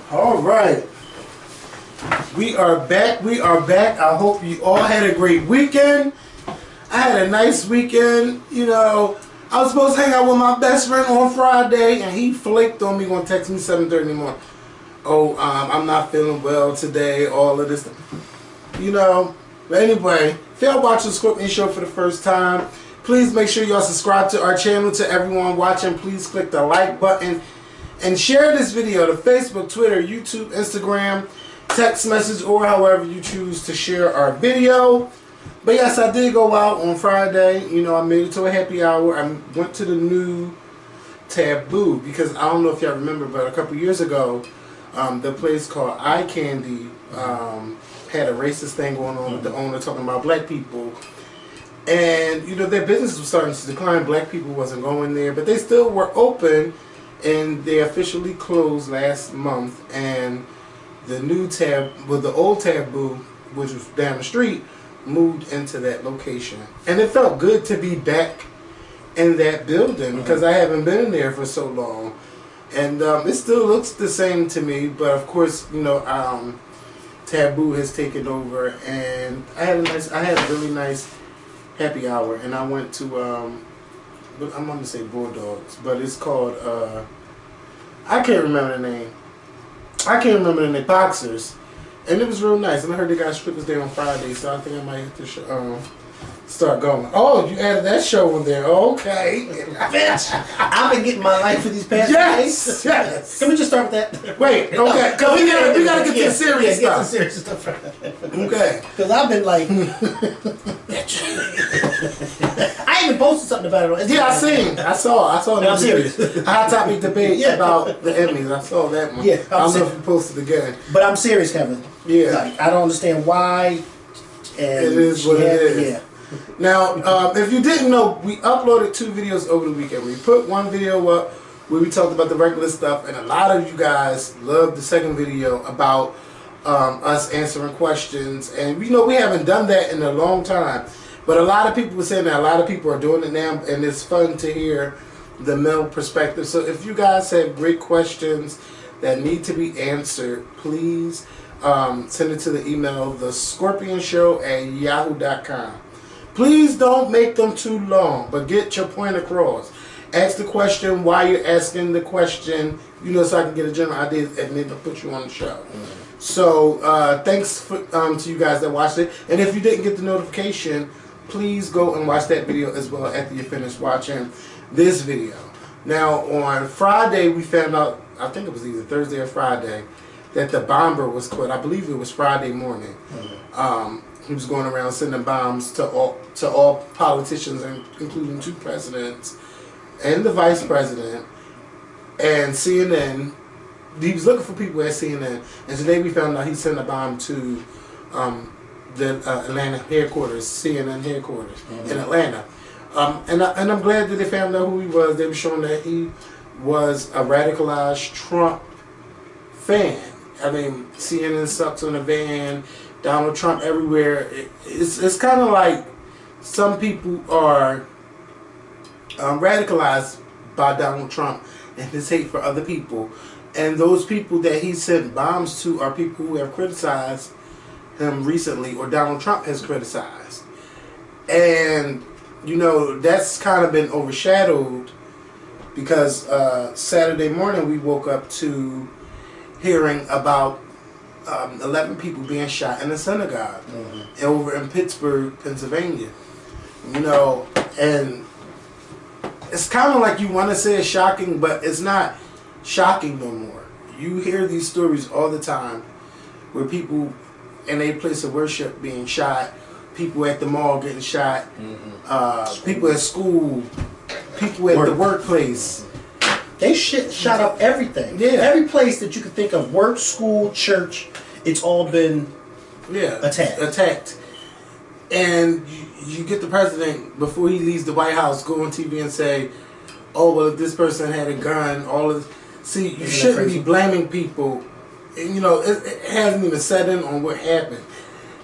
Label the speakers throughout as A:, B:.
A: All right. We are back. We are back. I hope you all had a great weekend. I had a nice weekend. You know, I was supposed to hang out with my best friend on Friday, and he flaked on me. Going to text me 7:30 in the morning. Oh, I'm not feeling well today. All of this, you know. But anyway, if y'all watching the Skorpion show for the first time, please make sure y'all subscribe to our channel. To everyone watching, please click the like button and share this video to Facebook, Twitter, YouTube, Instagram, text message, or however you choose to share our video. But yes, I did go out on Friday. You know, I made it to a happy hour. I went to the new Taboo because I don't know if y'all remember, but a couple years ago, the place called Eye Candy had a racist thing going on with the owner talking about black people. And, you know, their business was starting to decline. Black people wasn't going there, but they still were open. And they officially closed last month. And the new the old Taboo, which was down the street, moved into that location. And it felt good to be back in that building because I haven't been in there for so long. And it still looks the same to me, but of course, you know, Taboo has taken over, and I had a really nice happy hour, and I went to I'm going to say Bulldogs, but it's called I can't remember the name. Boxers, and it was real nice. And I heard they got strippers there on Friday, so I think I might have to start going. Oh, you added that show on there. Okay.
B: I've been getting my life for these past days.
A: Yes.
B: Can we just start with that?
A: Wait, okay. Because we gotta get to the serious stuff.
B: Get to the serious stuff.
A: Okay.
B: Because I've been like, I even posted something about it.
A: Yeah, I saw.
B: No, I'm serious.
A: A hot topic debate about the Emmys. I saw that one.
B: Yeah,
A: I don't know if you posted again.
B: But I'm serious, Kevin.
A: Yeah.
B: Like, I don't understand why. And
A: it is what it is.
B: Yeah.
A: Now, if you didn't know, we uploaded 2 videos over the weekend. We put one video up where we talked about the regular stuff, and a lot of you guys loved the second video about us answering questions. And we know we haven't done that in a long time, but a lot of people were saying that a lot of people are doing it now, and it's fun to hear the male perspective. So if you guys have great questions that need to be answered, please send it to the email, theskorpionshow@yahoo.com. Please don't make them too long, but get your point across. Ask the question while you're asking the question, you know, so I can get a general idea and maybe put you on the show. So thanks to you guys that watched it. And if you didn't get the notification, please go and watch that video as well after you finish watching this video. Now, on Friday, we found out, I think it was either Thursday or Friday, that the bomber was caught. I believe it was Friday morning. He was going around sending bombs to all politicians, including 2 presidents and the vice president, and CNN. He was looking for people at CNN, and today we found out he sent a bomb to the Atlanta headquarters, CNN headquarters in Atlanta. And I'm glad that they found out who he was. They were showing that he was a radicalized Trump fan. I mean, CNN sucks on the van, Donald Trump everywhere. It's kind of like some people are radicalized by Donald Trump and his hate for other people. And those people that he sent bombs to are people who have criticized him recently, or Donald Trump has criticized. And, you know, that's kind of been overshadowed because Saturday morning we woke up to hearing about 11 people being shot in a synagogue over in Pittsburgh, Pennsylvania. You know, and it's kind of like you want to say it's shocking, but it's not shocking no more. You hear these stories all the time where people in a place of worship being shot, people at the mall getting shot, people at school, people at the workplace.
B: They shot up everything.
A: Yeah.
B: Every place that you could think of, work, school, church, it's all been attacked. And you get the president, before he leaves the White House, go on TV and say, oh, well, if this person had a gun, all of this. See, you shouldn't be blaming people. And, you know, it hasn't even set in on what happened.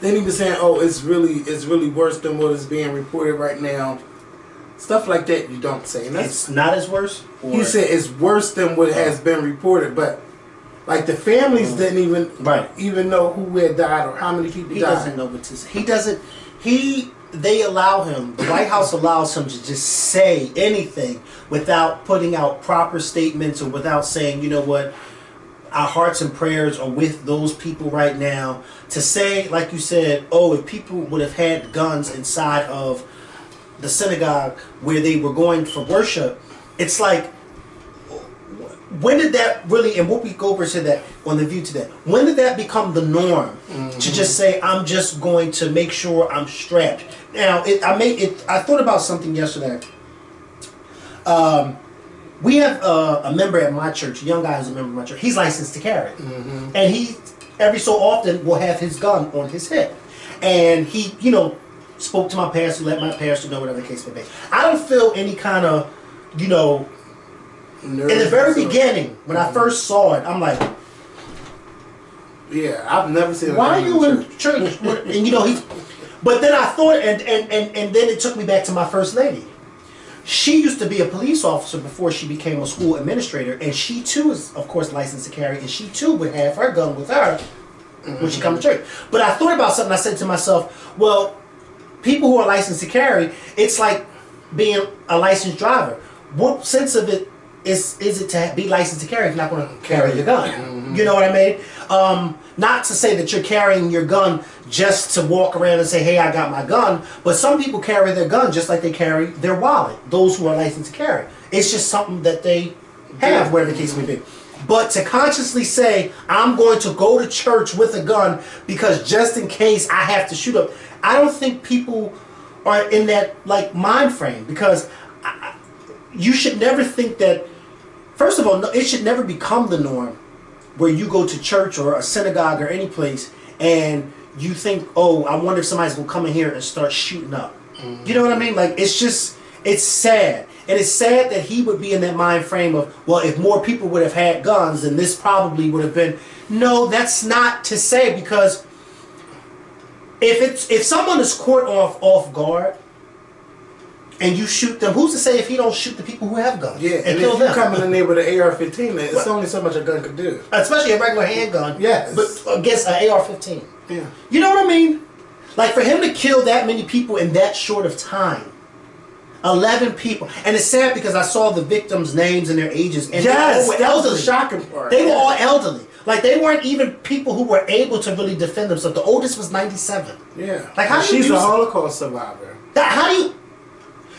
B: Then he was saying, oh, it's really worse than what is being reported right now. Stuff like that you don't say. And it's not as worse?
A: He said it's worse than what has been reported, but Like the families didn't even know who had died or how many people died.
B: He doesn't know what to say. He doesn't. They allow him. The White House allows him to just say anything without putting out proper statements or without saying, you know what, our hearts and prayers are with those people right now. To say, like you said, oh, if people would have had guns inside of the synagogue where they were going for worship, it's like, when did that really, and Whoopi Goldberg said that on The View today, when did that become the norm? To just say, I'm just going to make sure I'm strapped. Now, I thought about something yesterday. We have a member at my church, a young guy who's a member of my church. He's licensed to carry. And he, every so often, will have his gun on his hip. And he, spoke to my pastor, let my pastor know, whatever the case may be. I don't feel any kind of, in the very beginning, when I first saw it, I'm like,
A: yeah, I've never seen.
B: Why are you in church? And but then I thought, and then it took me back to my first lady. She used to be a police officer before she became a school administrator, and she too is, of course, licensed to carry, and she too would have her gun with her when she come to church. But I thought about something. I said to myself, well, people who are licensed to carry, it's like being a licensed driver. What sense of it is it to be licensed to carry if you're not going to carry your gun? You know what I mean? Not to say that you're carrying your gun just to walk around and say, hey, I got my gun. But some people carry their gun just like they carry their wallet, those who are licensed to carry. It's just something that they have, whatever the case may be. But to consciously say, I'm going to go to church with a gun because just in case I have to shoot up, I don't think people are in that mind frame, because you should never think that. First of all, it should never become the norm where you go to church or a synagogue or any place and you think, oh, I wonder if somebody's going to come in here and start shooting up. You know what I mean? It's sad. And it's sad that he would be in that mind frame of, well, if more people would have had guns, then this probably would have been. No, that's not to say, because if someone is caught off guard, and you shoot them, who's to say if he don't shoot the people who have guns?
A: Yeah, and if you come in there with an AR-15, it's only so much a gun could do.
B: Especially a regular handgun.
A: Yes.
B: But against an AR-15.
A: Yeah.
B: You know what I mean? Like, for him to kill that many people in that short of time. 11 people. And it's sad because I saw the victims' names and their ages. And
A: yes,
B: they were
A: that was the shocking part.
B: They were all elderly. Like, they weren't even people who were able to really defend themselves. The oldest was 97.
A: Yeah.
B: Like, how
A: She's a Holocaust survivor.
B: How do you...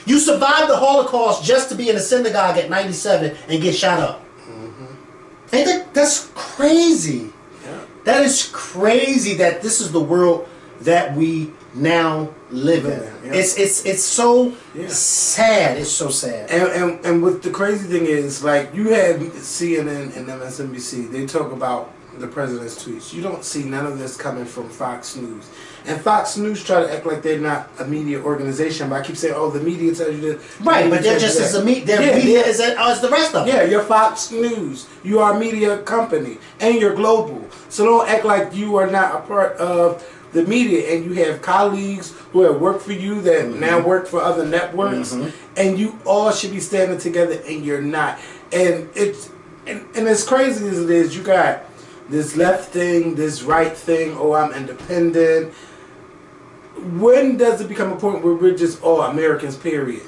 B: You survived the Holocaust just to be in a synagogue at 97 and get shot up. Ain't that's crazy.
A: Yeah.
B: That is crazy that this is the world that we now live in.
A: Yeah.
B: It's so sad. It's so sad.
A: And what the crazy thing is, like, you had CNN and MSNBC, they talk about the president's tweets. You don't see none of this coming from Fox News. And Fox News try to act like they're not a media organization, but I keep saying, oh, the media tells you this.
B: Right, but they're just as media as the rest of them.
A: Yeah, you're Fox News. You are a media company, and you're global. So don't act like you are not a part of the media, and you have colleagues who have worked for you that now work for other networks, and you all should be standing together, and you're not. And it's as crazy as it is, you got this left thing, this right thing, oh, I'm independent. When does it become a point where we're just all Americans, period?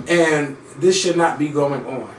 A: And this should not be going on.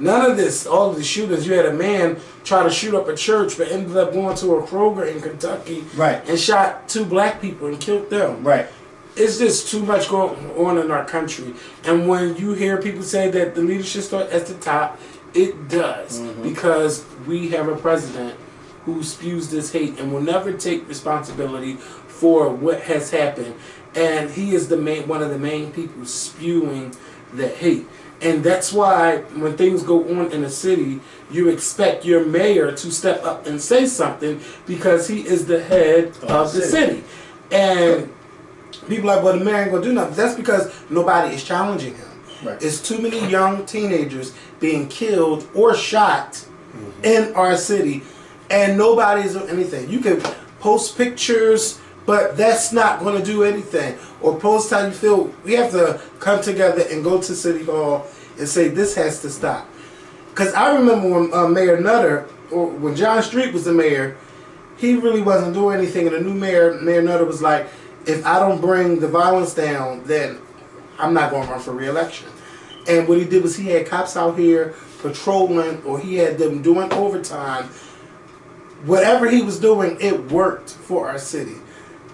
A: None of this, all of the shootings, you had a man try to shoot up a church but ended up going to a Kroger in Kentucky and shot 2 black people and killed them.
B: Right.
A: It's just too much going on in our country. And when you hear people say that the leadership starts at the top, it does. Because we have a president who spews this hate and will never take responsibility for what has happened. And he is one of the main people spewing the hate. And that's why when things go on in a city, you expect your mayor to step up and say something, because he is the head of the city. And people are like, well, the mayor ain't going to do nothing. That's because nobody is challenging him. Right. It's too many young teenagers being killed or shot in our city, and nobody's doing anything. You can post pictures, but that's not going to do anything. Or post how you feel. We have to come together and go to City Hall and say this has to stop. Because I remember when Mayor Nutter when John Street was the mayor, he really wasn't doing anything. And the new mayor, Mayor Nutter, was like, if I don't bring the violence down, then I'm not going to run for re-election. And what he did was he had cops out here patrolling, or he had them doing overtime. Whatever he was doing, it worked for our city.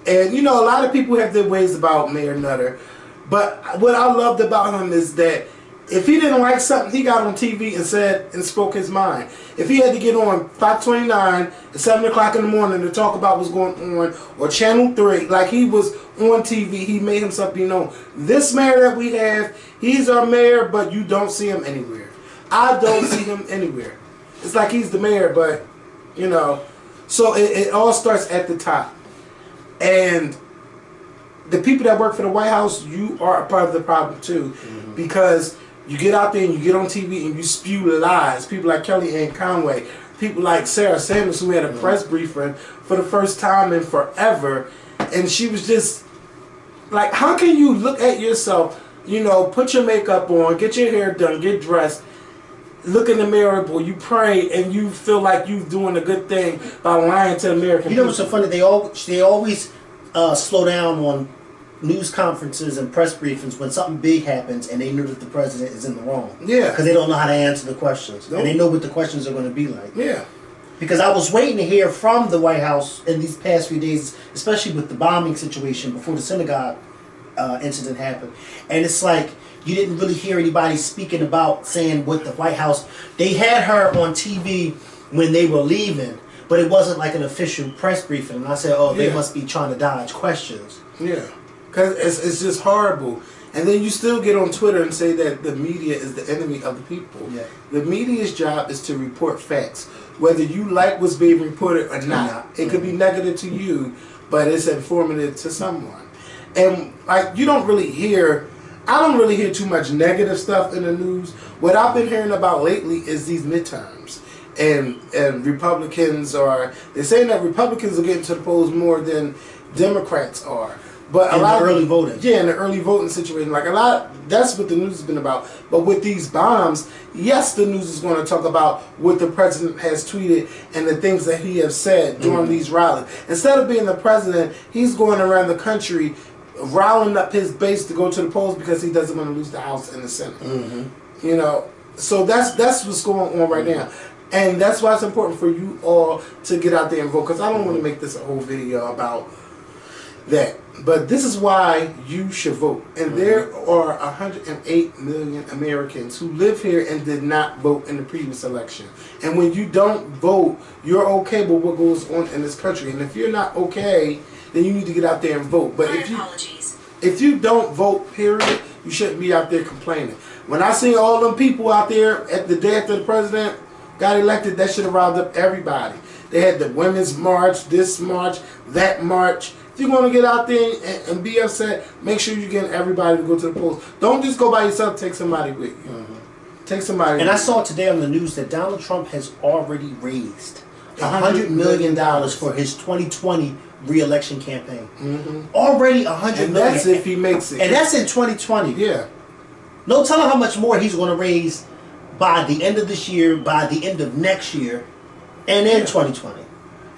A: And, you know, a lot of people have their ways about Mayor Nutter. But what I loved about him is that if he didn't like something, he got on TV and said and spoke his mind. If he had to get on 529 at 7 o'clock in the morning to talk about what's going on, or Channel 3, like he was on TV, he made himself be known. This mayor that we have, he's our mayor, but you don't see him anywhere. I don't see him anywhere. It's like he's the mayor, but, you know, so it all starts at the top. And the people that work for the White House, you are a part of the problem too, because you get out there and you get on TV and you spew lies. People like Kellyanne Conway, people like Sarah Sanders, who had a press briefing for the first time in forever, and she was just like, how can you look at yourself, you know, put your makeup on, get your hair done, get dressed, look in the mirror, boy, you pray, and you feel like you're doing a good thing by lying to American people.
B: You know what's so funny? They always slow down on news conferences and press briefings when something big happens and they know that the president is in the wrong.
A: Yeah.
B: Because they don't know how to answer the questions.
A: Nope.
B: And they know what the questions are going to be like.
A: Yeah.
B: Because I was waiting to hear from the White House in these past few days, especially with the bombing situation before the synagogue incident happened. And it's like, you didn't really hear anybody speaking about saying what the White House... They had her on TV when they were leaving, but it wasn't like an official press briefing. And I said, oh, they must be trying to dodge questions.
A: Yeah. Because it's just horrible. And then you still get on Twitter and say that the media is the enemy of the people.
B: Yeah.
A: The media's job is to report facts. Whether you like what's being reported or not. It could be negative to you, but it's informative to someone. And like, you don't really hear... I don't really hear too much negative stuff in the news. What I've been hearing about lately is these midterms. And Republicans are... They're saying that Republicans are getting to the polls more than Democrats are. But
B: in the early voting.
A: Yeah, in the early voting situation. Like a lot, that's what the news has been about. But with these bombs, yes, the news is going to talk about what the president has tweeted and the things that he has said during these rallies. Instead of being the president, he's going around the country riling up his base to go to the polls because he doesn't want to lose the House and the Senate. You know, so that's what's going on right now. And that's why it's important for you all to get out there and vote. Because I don't want to make this a whole video about that. But this is why you should vote. And there are 108 million Americans who live here and did not vote in the previous election. And when you don't vote, you're okay with what goes on in this country. And if you're not okay, then you need to get out there and vote. But if you don't vote, period, you shouldn't be out there complaining. When I see all them people out there at the day after the president got elected, that should have riled up everybody. They had the women's march, this march, that march. If you're going to get out there and be upset, make sure you're getting everybody to go to the polls. Don't just go by yourself, take somebody with you. Take somebody
B: And I saw today on the news that Donald Trump has already raised $100 million for his 2020 re-election campaign. Already $100 million.
A: And that's if he makes it.
B: And that's in 2020.
A: Yeah.
B: No telling how much more he's going to raise by the end of this year, by the end of next year, and in 2020.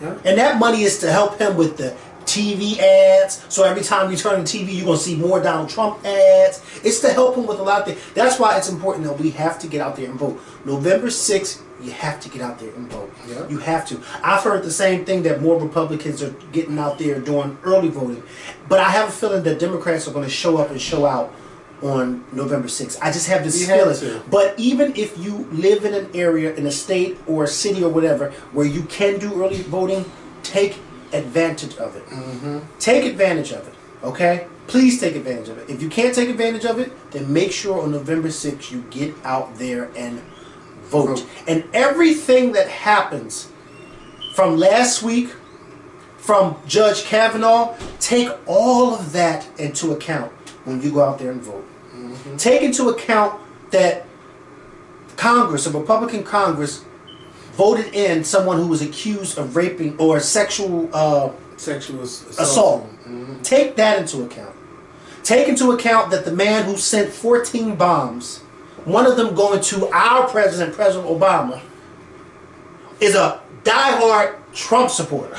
A: Yeah.
B: And that money is to help him with the TV ads. So every time you turn on TV, you're going to see more Donald Trump ads. It's to help him with a lot of things. That's why it's important that we have to get out there and vote. November 6th, you have to get out there and vote.
A: Yeah.
B: You have to. I've heard the same thing, that more Republicans are getting out there doing early voting. But I have a feeling that Democrats are going to show up and show out on November 6th. I just have this feeling. But even if you live in an area, in a state or a city or whatever, where you can do early voting, take advantage of it. Take advantage of it. Okay? Please take advantage of it. If you can't take advantage of it, then make sure on November 6th you get out there and vote. And everything that happens from last week, from Judge Kavanaugh, take all of that into account when you go out there and vote. Take into account that Congress, a Republican Congress, voted in someone who was accused of raping or sexual assault. Take that into account. Take into account that the man who sent 14 bombs, one of them going to our president, President Obama, is a diehard Trump supporter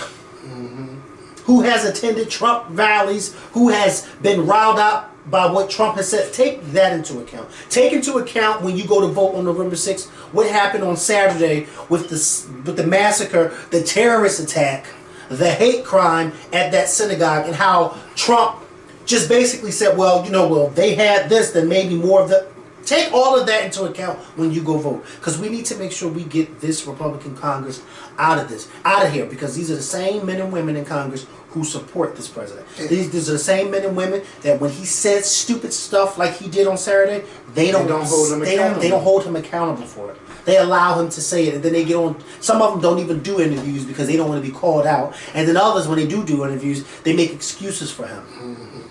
B: who has attended Trump rallies, who has been riled up by what Trump has said. Take that into account. Take into account when you go to vote on November 6th, what happened on Saturday with the massacre, the terrorist attack, the hate crime at that synagogue, and how Trump just basically said, well, they had this, then maybe more of the... Take all of that into account when you go vote, because we need to make sure we get this Republican Congress out of here, because these are the same men and women in Congress who support this president. These are the same men and women that when he says stupid stuff like he did on Saturday, they don't hold him accountable. They don't hold him accountable for it. They allow him to say it, and then they get on. Some of them don't even do interviews because they don't want to be called out, and then others, when they do interviews, they make excuses for him.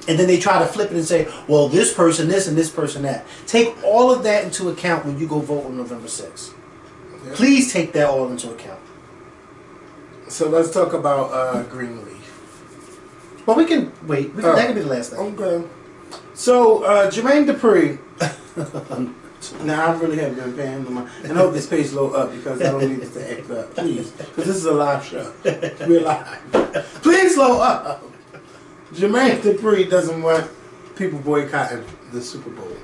B: And then they try to flip it and say, well, this person this and this person that. Take all of that into account when you go vote on November 6th. Yep. Please take that all into account.
A: So let's talk about Greenleaf.
B: Well, we can wait. That can be the last thing.
A: Okay. So, Jermaine Dupri. Now, I really have been paying him mind. And I hope this page low up because I don't need this to act up. Please. Because this is a live show. We're live. Please low up. Jermaine Dupri doesn't want people boycotting the Super Bowl.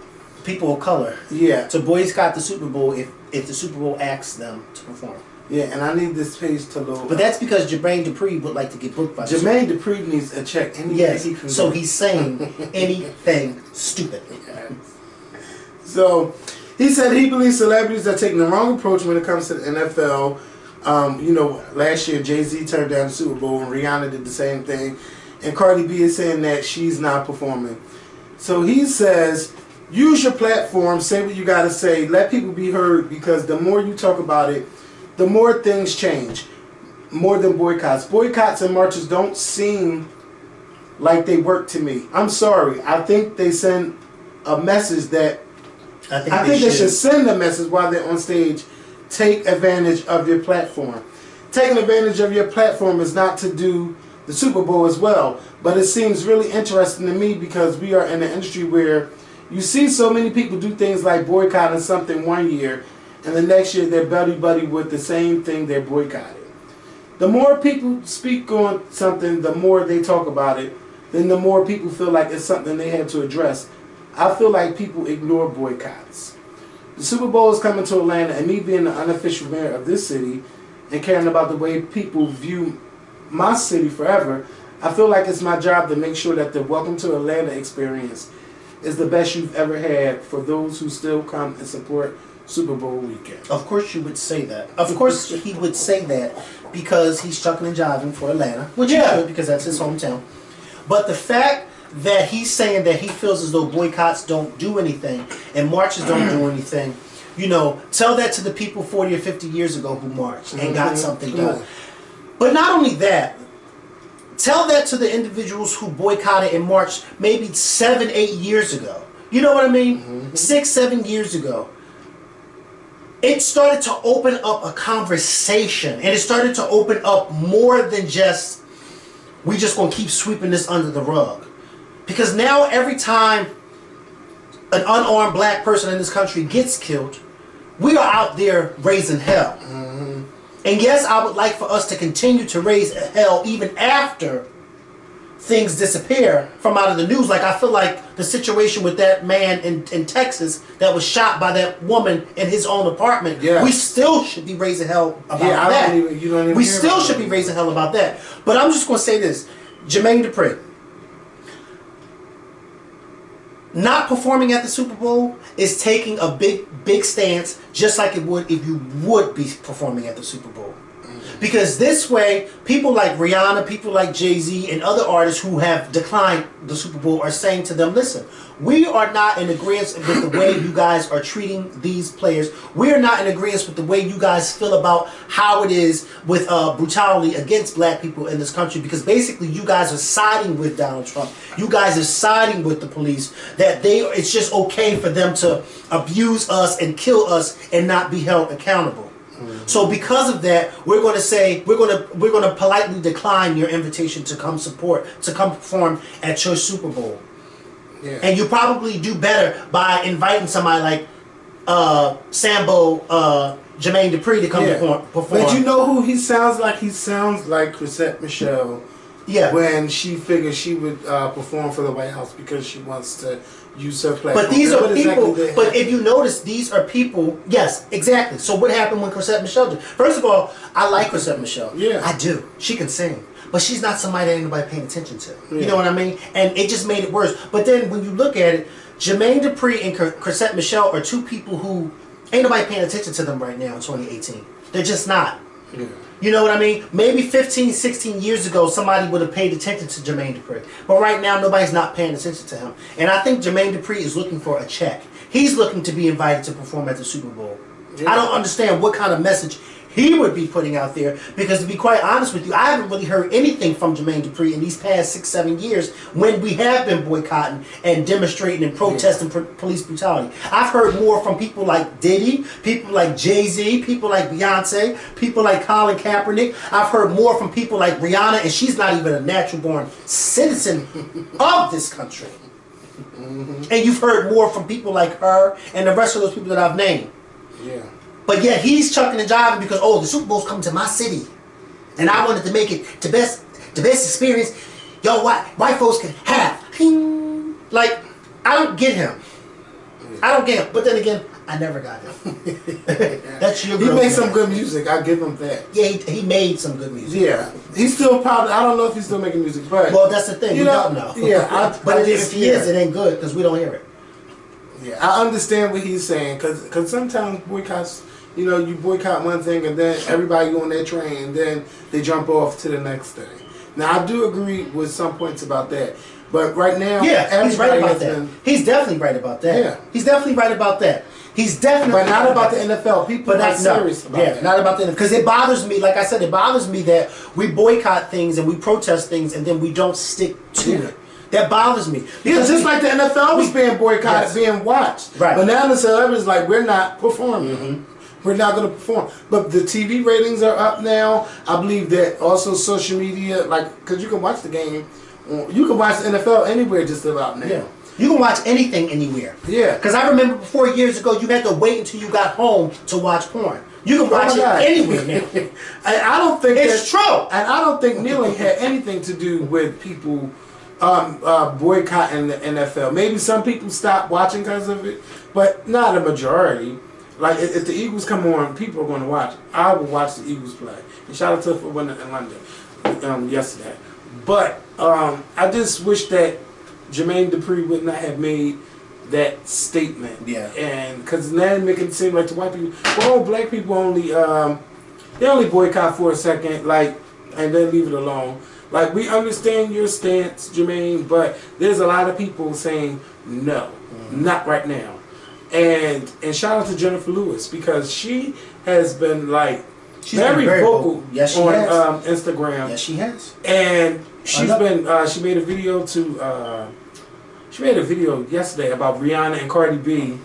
B: People of color.
A: Yeah.
B: To boycott the Super Bowl if the Super Bowl asks them to perform.
A: Yeah, and I need this page to load.
B: But that's because Jermaine Dupri would like to get booked by
A: Jermaine Dupri needs a check.
B: Yes, so he's saying anything stupid.
A: Yes. So, he said he believes celebrities are taking the wrong approach when it comes to the NFL. Last year Jay-Z turned down the Super Bowl and Rihanna did the same thing. And Cardi B is saying that she's not performing. So he says, use your platform, say what you got to say, let people be heard, because the more you talk about it, the more things change. More than boycotts. Boycotts and marches don't seem like they work to me. I'm sorry. I think they send a message that... I think they should send a message while they're on stage. Take advantage of your platform. Taking advantage of your platform is not to do the Super Bowl as well. But it seems really interesting to me because we are in an industry where you see so many people do things like boycotting something one year, and the next year they're buddy-buddy with the same thing they're boycotting. The more people speak on something, the more they talk about it, then the more people feel like it's something they have to address. I feel like people ignore boycotts. The Super Bowl is coming to Atlanta, and me being the unofficial mayor of this city and caring about the way people view my city forever, I feel like it's my job to make sure that the Welcome to Atlanta experience is the best you've ever had for those who still come and support Super Bowl weekend.
B: Of course you would say that. Of course he would say that because he's chucking and jiving for Atlanta, which he should because that's his hometown. But the fact that he's saying that he feels as though boycotts don't do anything and marches don't do anything, tell that to the people 40 or 50 years ago who marched and got something done. But not only that, tell that to the individuals who boycotted and marched maybe 7, 8 years ago. You know what I mean? 6, 7 years ago. It started to open up a conversation, and it started to open up more than just, we just gonna keep sweeping this under the rug. Because now every time an unarmed black person in this country gets killed, we are out there raising hell. And yes, I would like for us to continue to raise hell even after things disappear from out of the news. Like I feel like the situation with that man in Texas that was shot by that woman in his own apartment, we still should be raising hell about that. We still should be raising hell about that. But I'm just going to say this. Jermaine Dupri, not performing at the Super Bowl is taking a big stance, just like it would if you would be performing at the Super Bowl. Because this way, people like Rihanna, people like Jay-Z, and other artists who have declined the Super Bowl are saying to them, listen, we are not in agreement with the way you guys are treating these players. We are not in agreement with the way you guys feel about how it is with brutality against black people in this country. Because basically, you guys are siding with Donald Trump. You guys are siding with the police. That it's just okay for them to abuse us and kill us and not be held accountable. So because of that, we're going to say we're going to politely decline your invitation to come perform at your Super Bowl. And you probably do better by inviting somebody like Sambo Jermaine Dupri to come perform.
A: But you know who he sounds like? He sounds like Chrisette Michele. Yeah. When she figured she would perform for the White House because she wants to use her platform.
B: But these are people. But if you notice, these are people. Yes, exactly. So what happened when Chrisette Michele did? First of all, I like Chrisette Michele. Yeah. I do. She can sing. But she's not somebody that anybody paying attention to. Yeah. You know what I mean? And it just made it worse. But then when you look at it, Jermaine Dupri and Chrisette Michele are two people who ain't nobody paying attention to them right now in 2018. They're just not. Yeah. You know what I mean? Maybe 15, 16 years ago, somebody would have paid attention to Jermaine Dupri. But right now, nobody's not paying attention to him. And I think Jermaine Dupri is looking for a check. He's looking to be invited to perform at the Super Bowl. Yeah. I don't understand what kind of message he would be putting out there, because to be quite honest with you, I haven't really heard anything from Jermaine Dupri in these past 6, 7 years when we have been boycotting and demonstrating and protesting police brutality. I've heard more from people like Diddy, people like Jay-Z, people like Beyonce, people like Colin Kaepernick. I've heard more from people like Rihanna, and she's not even a natural-born citizen of this country. And you've heard more from people like her and the rest of those people that I've named. Yeah. But yet he's chucking and jiving because, oh, the Super Bowl's coming to my city, and I wanted to make it the best experience y'all white folks can have. Like, I don't get him. I don't get him. But then again, I never got him. That's your girl.
A: He made some good music. I'll give him that.
B: Yeah, he made some good music.
A: Yeah. He's still probably, I don't know if he's still making music, but.
B: Well, that's the thing. We don't know.
A: Yeah.
B: But if he is, it ain't good because we don't hear it.
A: Yeah, I understand what he's saying, because sometimes boycotts, you boycott one thing and then everybody go on their train and then they jump off to the next thing. Now, I do agree with some points about that. But right now,
B: he's right about that. He's definitely right about that. Yeah. He's definitely right about that. He's definitely
A: But not about the NFL. People are not serious about that.
B: Not about the NFL. Because it bothers me, like I said, it bothers me that we boycott things and we protest things and then we don't stick to it. That bothers me.
A: Because just like the NFL was being boycotted, being watched. Right. But now the celebrities like, we're not performing. We're not going to perform. But the TV ratings are up now. I believe that also social media, because you can watch the game. You can watch the NFL anywhere just about now. Yeah.
B: You can watch anything anywhere. Yeah. Because I remember 4 years ago, you had to wait until you got home to watch porn. You can watch it anywhere now.
A: I don't think
B: it's true.
A: And I don't think kneeling had anything to do with people boycotting the NFL. Maybe some people stopped watching because of it, but not a majority. Like, if the Eagles come on, people are going to watch. I will watch the Eagles play. And shout out to for winning in London yesterday. But I just wish that Jermaine Dupri would not have made that statement. Yeah. And because now it makes it seem like the white people, well, black people only they only boycott for a second, and then leave it alone. Like, we understand your stance, Jermaine, but there's a lot of people saying no, not right now. And shout out to Jennifer Lewis, because she has been very vocal on Instagram.
B: Yes, she has.
A: And she's been she made a video yesterday about Rihanna and Cardi B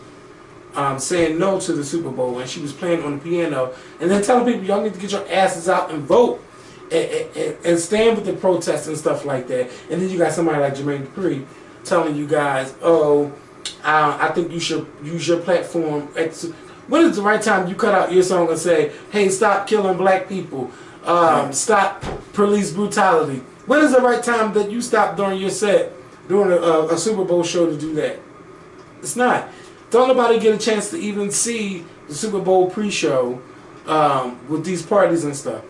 A: saying no to the Super Bowl, and she was playing on the piano and then telling people, y'all need to get your asses out and vote and stand with the protests and stuff like that. And then you got somebody like Jermaine Dupri telling you guys, I think you should use your platform. When is the right time you cut out your song and say, hey, stop killing black people, stop police brutality? When is the right time that you stop during your set, during a Super Bowl show, to do that? It's not. Don't nobody get a chance to even see the Super Bowl pre-show with these parties and stuff.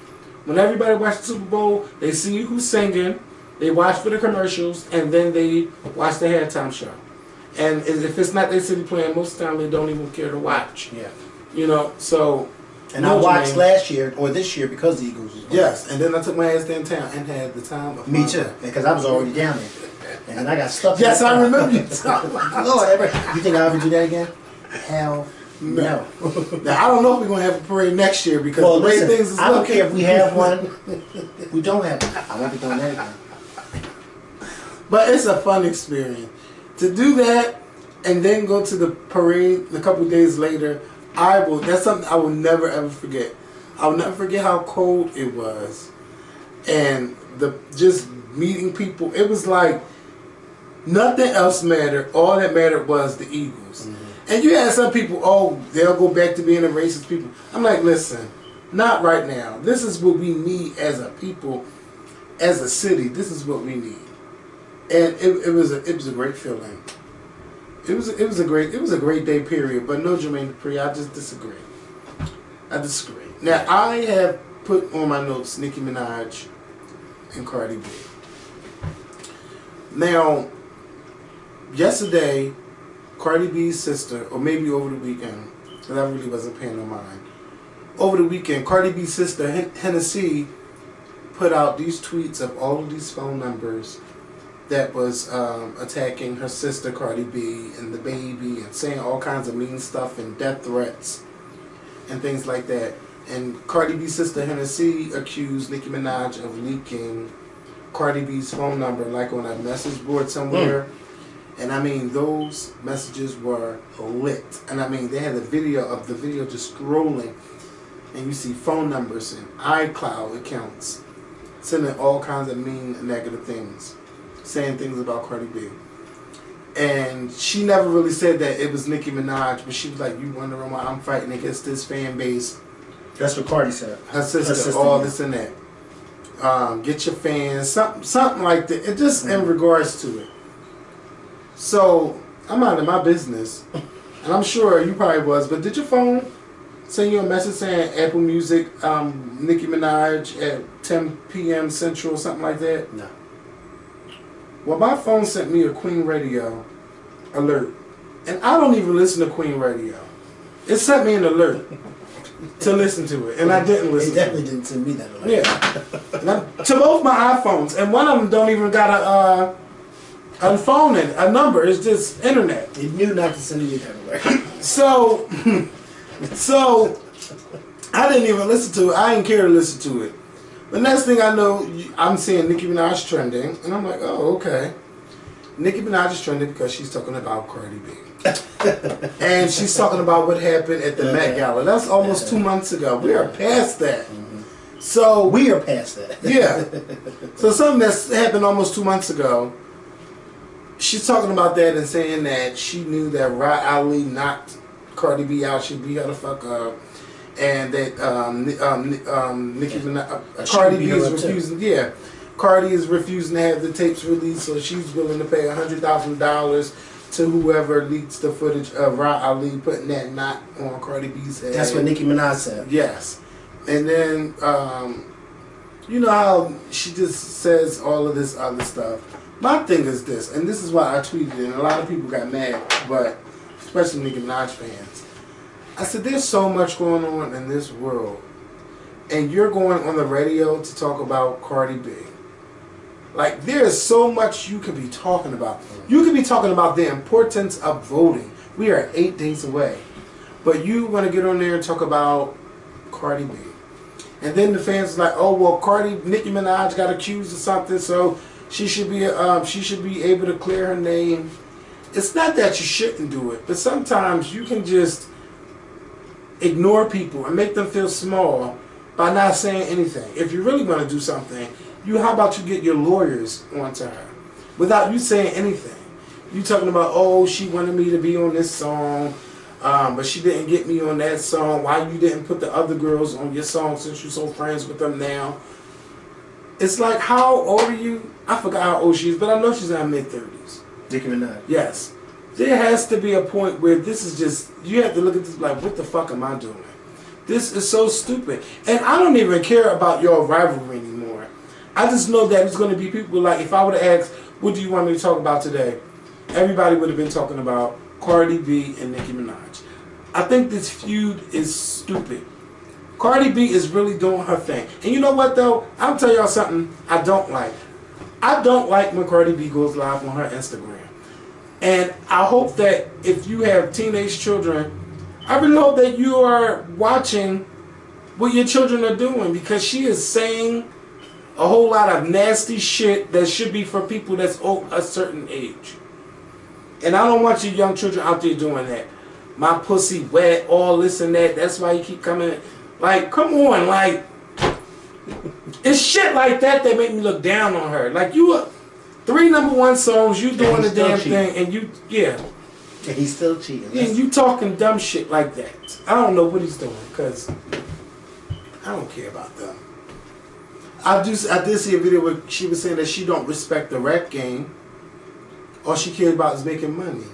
A: When everybody watches the Super Bowl, they see who's singing, they watch for the commercials, and then they watch the halftime show. And if it's not their city playing, most of the time they don't even care to watch. Yeah. So.
B: And I watched last year or this year because the Eagles was playing.
A: Yes, and then I took my ass downtown and had the time of
B: me too, because I was already down there. And then I got stuck.
A: Yes, I remember you.
B: Lord, you think I'll ever do that again? Hell no.
A: Now, I don't know if we're going to have a parade next year, because
B: the way things is I don't care if we have one. We don't have one. I won't be doing that again.
A: But it's a fun experience. To do that and then go to the parade a couple days later, that's something I will never ever forget. I will never forget how cold it was. And just meeting people. It was like nothing else mattered. All that mattered was the Eagles. And you had some people, oh, they'll go back to being a racist people. I'm like, listen, not right now. This is what we need as a people, as a city. This is what we need. And it was a great feeling. It was a great day period. But no, Jermaine Dupri, I just disagree. I disagree. Now I have put on my notes Nicki Minaj and Cardi B. Now, yesterday, Cardi B's sister, or maybe over the weekend, because I really wasn't paying no mind. Over the weekend, Cardi B's sister, Hennessy, put out these tweets of all of these phone numbers that was attacking her sister Cardi B and the baby and saying all kinds of mean stuff and death threats and things like that. And Cardi B's sister Hennessy accused Nicki Minaj of leaking Cardi B's phone number like on a message board somewhere. And I mean, those messages were lit. And I mean, they had a video of the video just scrolling and you see phone numbers and iCloud accounts sending all kinds of mean and negative things, saying things about Cardi B. And she never really said that it was Nicki Minaj, but she was like, you wondering why I'm fighting against this fan base.
B: That's what Cardi said.
A: Her sister all this and that. Get your fans, something like that. It just in regards to it. So, I'm out of my business. And I'm sure you probably was, but did your phone send you a message saying Apple Music, Nicki Minaj at 10 p.m. Central, something like that?
B: No.
A: Well, my phone sent me a Queen Radio alert. And I don't even listen to Queen Radio. It sent me an alert to listen to it. And I didn't listen to it.
B: It definitely didn't send me that alert.
A: Yeah. To both my iPhones. And one of them don't even got a phone in a number. It's just internet.
B: It knew not to send you that alert.
A: So I didn't even listen to it. I didn't care to listen to it. The next thing I know, I'm seeing Nicki Minaj trending, and I'm like, oh, okay. Nicki Minaj is trending because she's talking about Cardi B. And she's talking about what happened at the Met Gala. That's almost 2 months ago. We are past that. So
B: we are past that.
A: Yeah. So something that's happened almost 2 months ago, she's talking about that and saying that she knew that Rod Ali knocked Cardi B out, she beat her the fuck up. And that Nicki Minaj, Cardi B is refusing. Yeah, Cardi is refusing to have the tapes released, so she's willing to pay $100,000 to whoever leaks the footage of Rod Ali putting that knot on Cardi B's head.
B: That's what Nicki Minaj said.
A: Yes, and then you know how she just says all of this other stuff. My thing is this, and this is why I tweeted it, and a lot of people got mad, but especially Nicki Minaj fans. I said, there's so much going on in this world, and you're going on the radio to talk about Cardi B. Like, there's so much you could be talking about. You could be talking about the importance of voting. We are 8 days away. But you want to get on there and talk about Cardi B. And then the fans are like, oh, well, Nicki Minaj got accused of something, so she should be able to clear her name. It's not that you shouldn't do it, but sometimes you can just ignore people and make them feel small by not saying anything. If you really want to do something, how about you get your lawyers onto her without you saying anything? You talking about, oh, she wanted me to be on this song, but she didn't get me on that song. Why you didn't put the other girls on your song since you're so friends with them now? It's like, how old are you? I forgot how old she is, but I know she's in her mid-30s.
B: Nicki Minaj.
A: Yes. There has to be a point where this is just, you have to look at this like, what the fuck am I doing? This is so stupid. And I don't even care about your rivalry anymore. I just know that it's going to be people like, if I would have asked, what do you want me to talk about today? Everybody would have been talking about Cardi B and Nicki Minaj. I think this feud is stupid. Cardi B is really doing her thing. And you know what though? I'll tell y'all something I don't like. I don't like when Cardi B goes live on her Instagram. And I hope that if you have teenage children, I really hope that you are watching what your children are doing, because she is saying a whole lot of nasty shit that should be for people that's a certain age. And I don't want your young children out there doing that. My pussy wet, all this and that. That's why you keep coming. Like, come on, like, it's shit like that that make me look down on her. Like, you 3 #1 songs, you doing the damn thing, and you, yeah.
B: And he's still cheating.
A: Yeah, you talking dumb shit like that. I don't know what he's doing, because I don't care about them. I did see a video where she was saying that she don't respect the rap game. All she cares about is making money.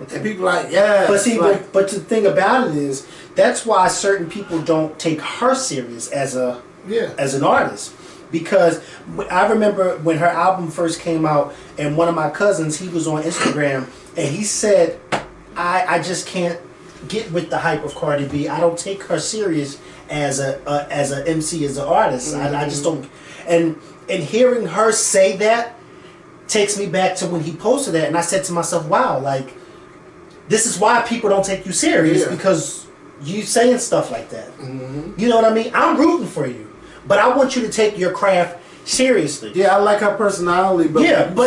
A: And people like, yeah.
B: But see, like, but the thing about it is, that's why certain people don't take her serious as an artist. Because I remember when her album first came out, and one of my cousins, he was on Instagram, and he said, I just can't get with the hype of Cardi B. I don't take her serious as a MC, as an artist. I just don't. And hearing her say that takes me back to when he posted that, and I said to myself, wow, like, this is why people don't take you serious, because you saying stuff like that. You know what I mean? I'm rooting for you, but I want you to take your craft seriously.
A: Yeah, I like her personality, but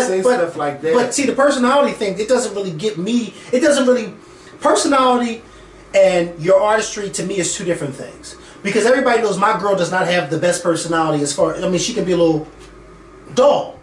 A: say stuff like that.
B: But see, the personality thing, it doesn't really get me. It doesn't really. Personality and your artistry, to me, is two different things. Because everybody knows my girl does not have the best personality as far. I mean, she can be a little dull,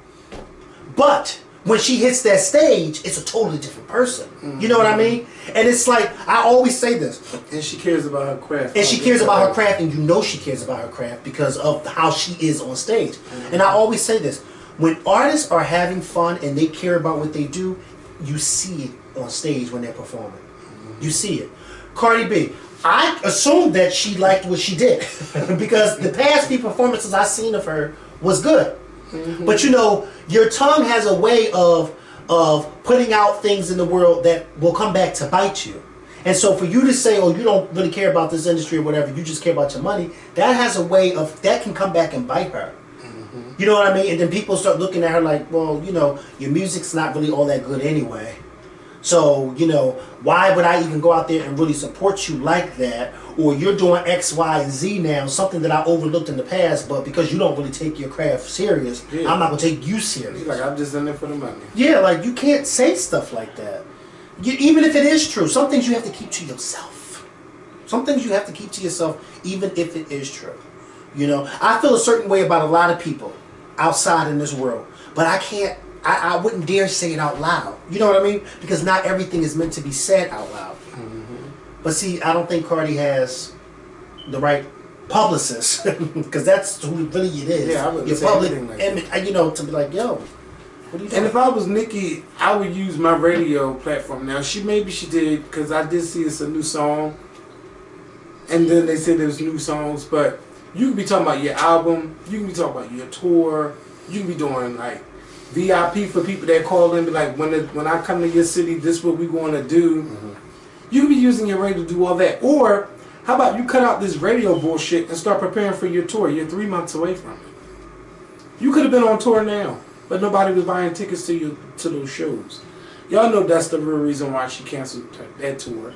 B: but when she hits that stage, it's a totally different person. You know what I mean? And it's like, I always say this.
A: And she cares about her craft.
B: And she cares about her craft, and you know she cares about her craft because of how she is on stage. And I always say this. When artists are having fun and they care about what they do, you see it on stage when they're performing. You see it. Cardi B, I assumed that she liked what she did because the past few performances I've seen of her was good. But you know, your tongue has a way of putting out things in the world that will come back to bite you. And so for you to say, oh, you don't really care about this industry or whatever, you just care about your money, that has a way of, that can come back and bite her. You know what I mean? And then people start looking at her like, well, you know, your music's not really all that good anyway. So, you know, why would I even go out there and really support you like that? Or you're doing X, Y, and Z now, something that I overlooked in the past, but because you don't really take your craft serious, I'm not going to take you serious.
A: Like, I'm just in there for the money.
B: Yeah, like, you can't say stuff like that. Even if it is true, some things you have to keep to yourself. Some things you have to keep to yourself, even if it is true. You know, I feel a certain way about a lot of people outside in this world, but I can't. I wouldn't dare say it out loud. You know what I mean? Because not everything is meant to be said out loud. But see, I don't think Cardi has the right publicist, because that's who really it is.
A: Yeah, I wouldn't
B: your
A: say
B: public
A: anything like
B: image, you know, to be like, yo, what are you doing?
A: And if I was Nicki, I would use my radio platform. Now, maybe she did, because I did see it's a new song, and then they said there's new songs, but you can be talking about your album, you can be talking about your tour, you can be doing like VIP for people that call in, be like, when I come to your city, this is what we going to do. You can be using your radio to do all that. Or how about you cut out this radio bullshit and start preparing for your tour? You're 3 months away from it. You could have been on tour now, but nobody was buying tickets to those shows. Y'all know that's the real reason why she canceled that tour.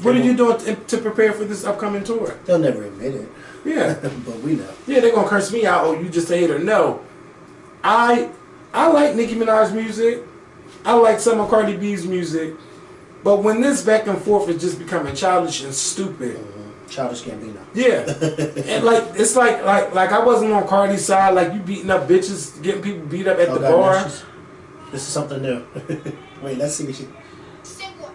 A: What are you doing to prepare for this upcoming tour?
B: They'll never admit it.
A: Yeah.
B: But we know.
A: Yeah, they're going to curse me out. Oh, you just a hater. No. I like Nicki Minaj's music. I like some of Cardi B's music. But when this back and forth is just becoming childish and stupid.
B: Childish Gambino.
A: Yeah. And like, it's like I wasn't on Cardi's side. Like, you beating up bitches, getting people beat up at the bar.
B: This is something new. Wait, let's see what she...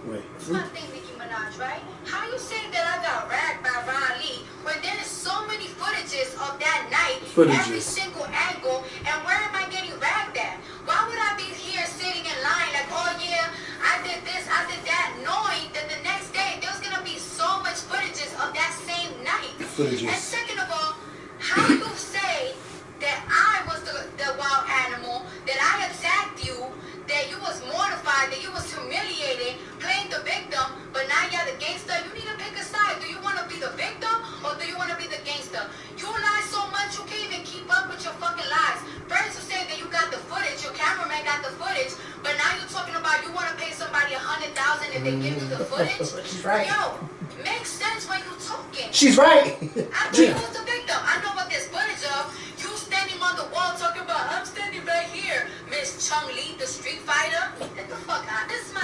C: Wait. It's my thing, Nicki Minaj, right? How you say that I got ragged by Ron Lee when there is so many footages of that night, every single angle, and where am I getting ragged at? Why would I be here sitting in line like, oh yeah, I did this, I did that, knowing that the next day there's gonna be so much footages of that same night? And second of all, how you say that I was the wild animal, that I attacked you, that you was mortified, that you was humiliated, playing the victim, but now you're the gangster? You need to pick a side. Do you want to be the victim or do you want to be the gangster? You lie so much you can't even keep up with your fucking lies. First you say that you got the footage, your cameraman got the footage, but now you're talking about you want to pay somebody $100,000 if they give you the footage.
B: She's right.
C: Yo, makes sense when you talking.
B: She's right.
C: I know who's the victim. I know what there's footage of. You standing on the wall talking about, I'm standing right here, Miss Chung Lee, the Street Fighter. Get the fuck out. This is my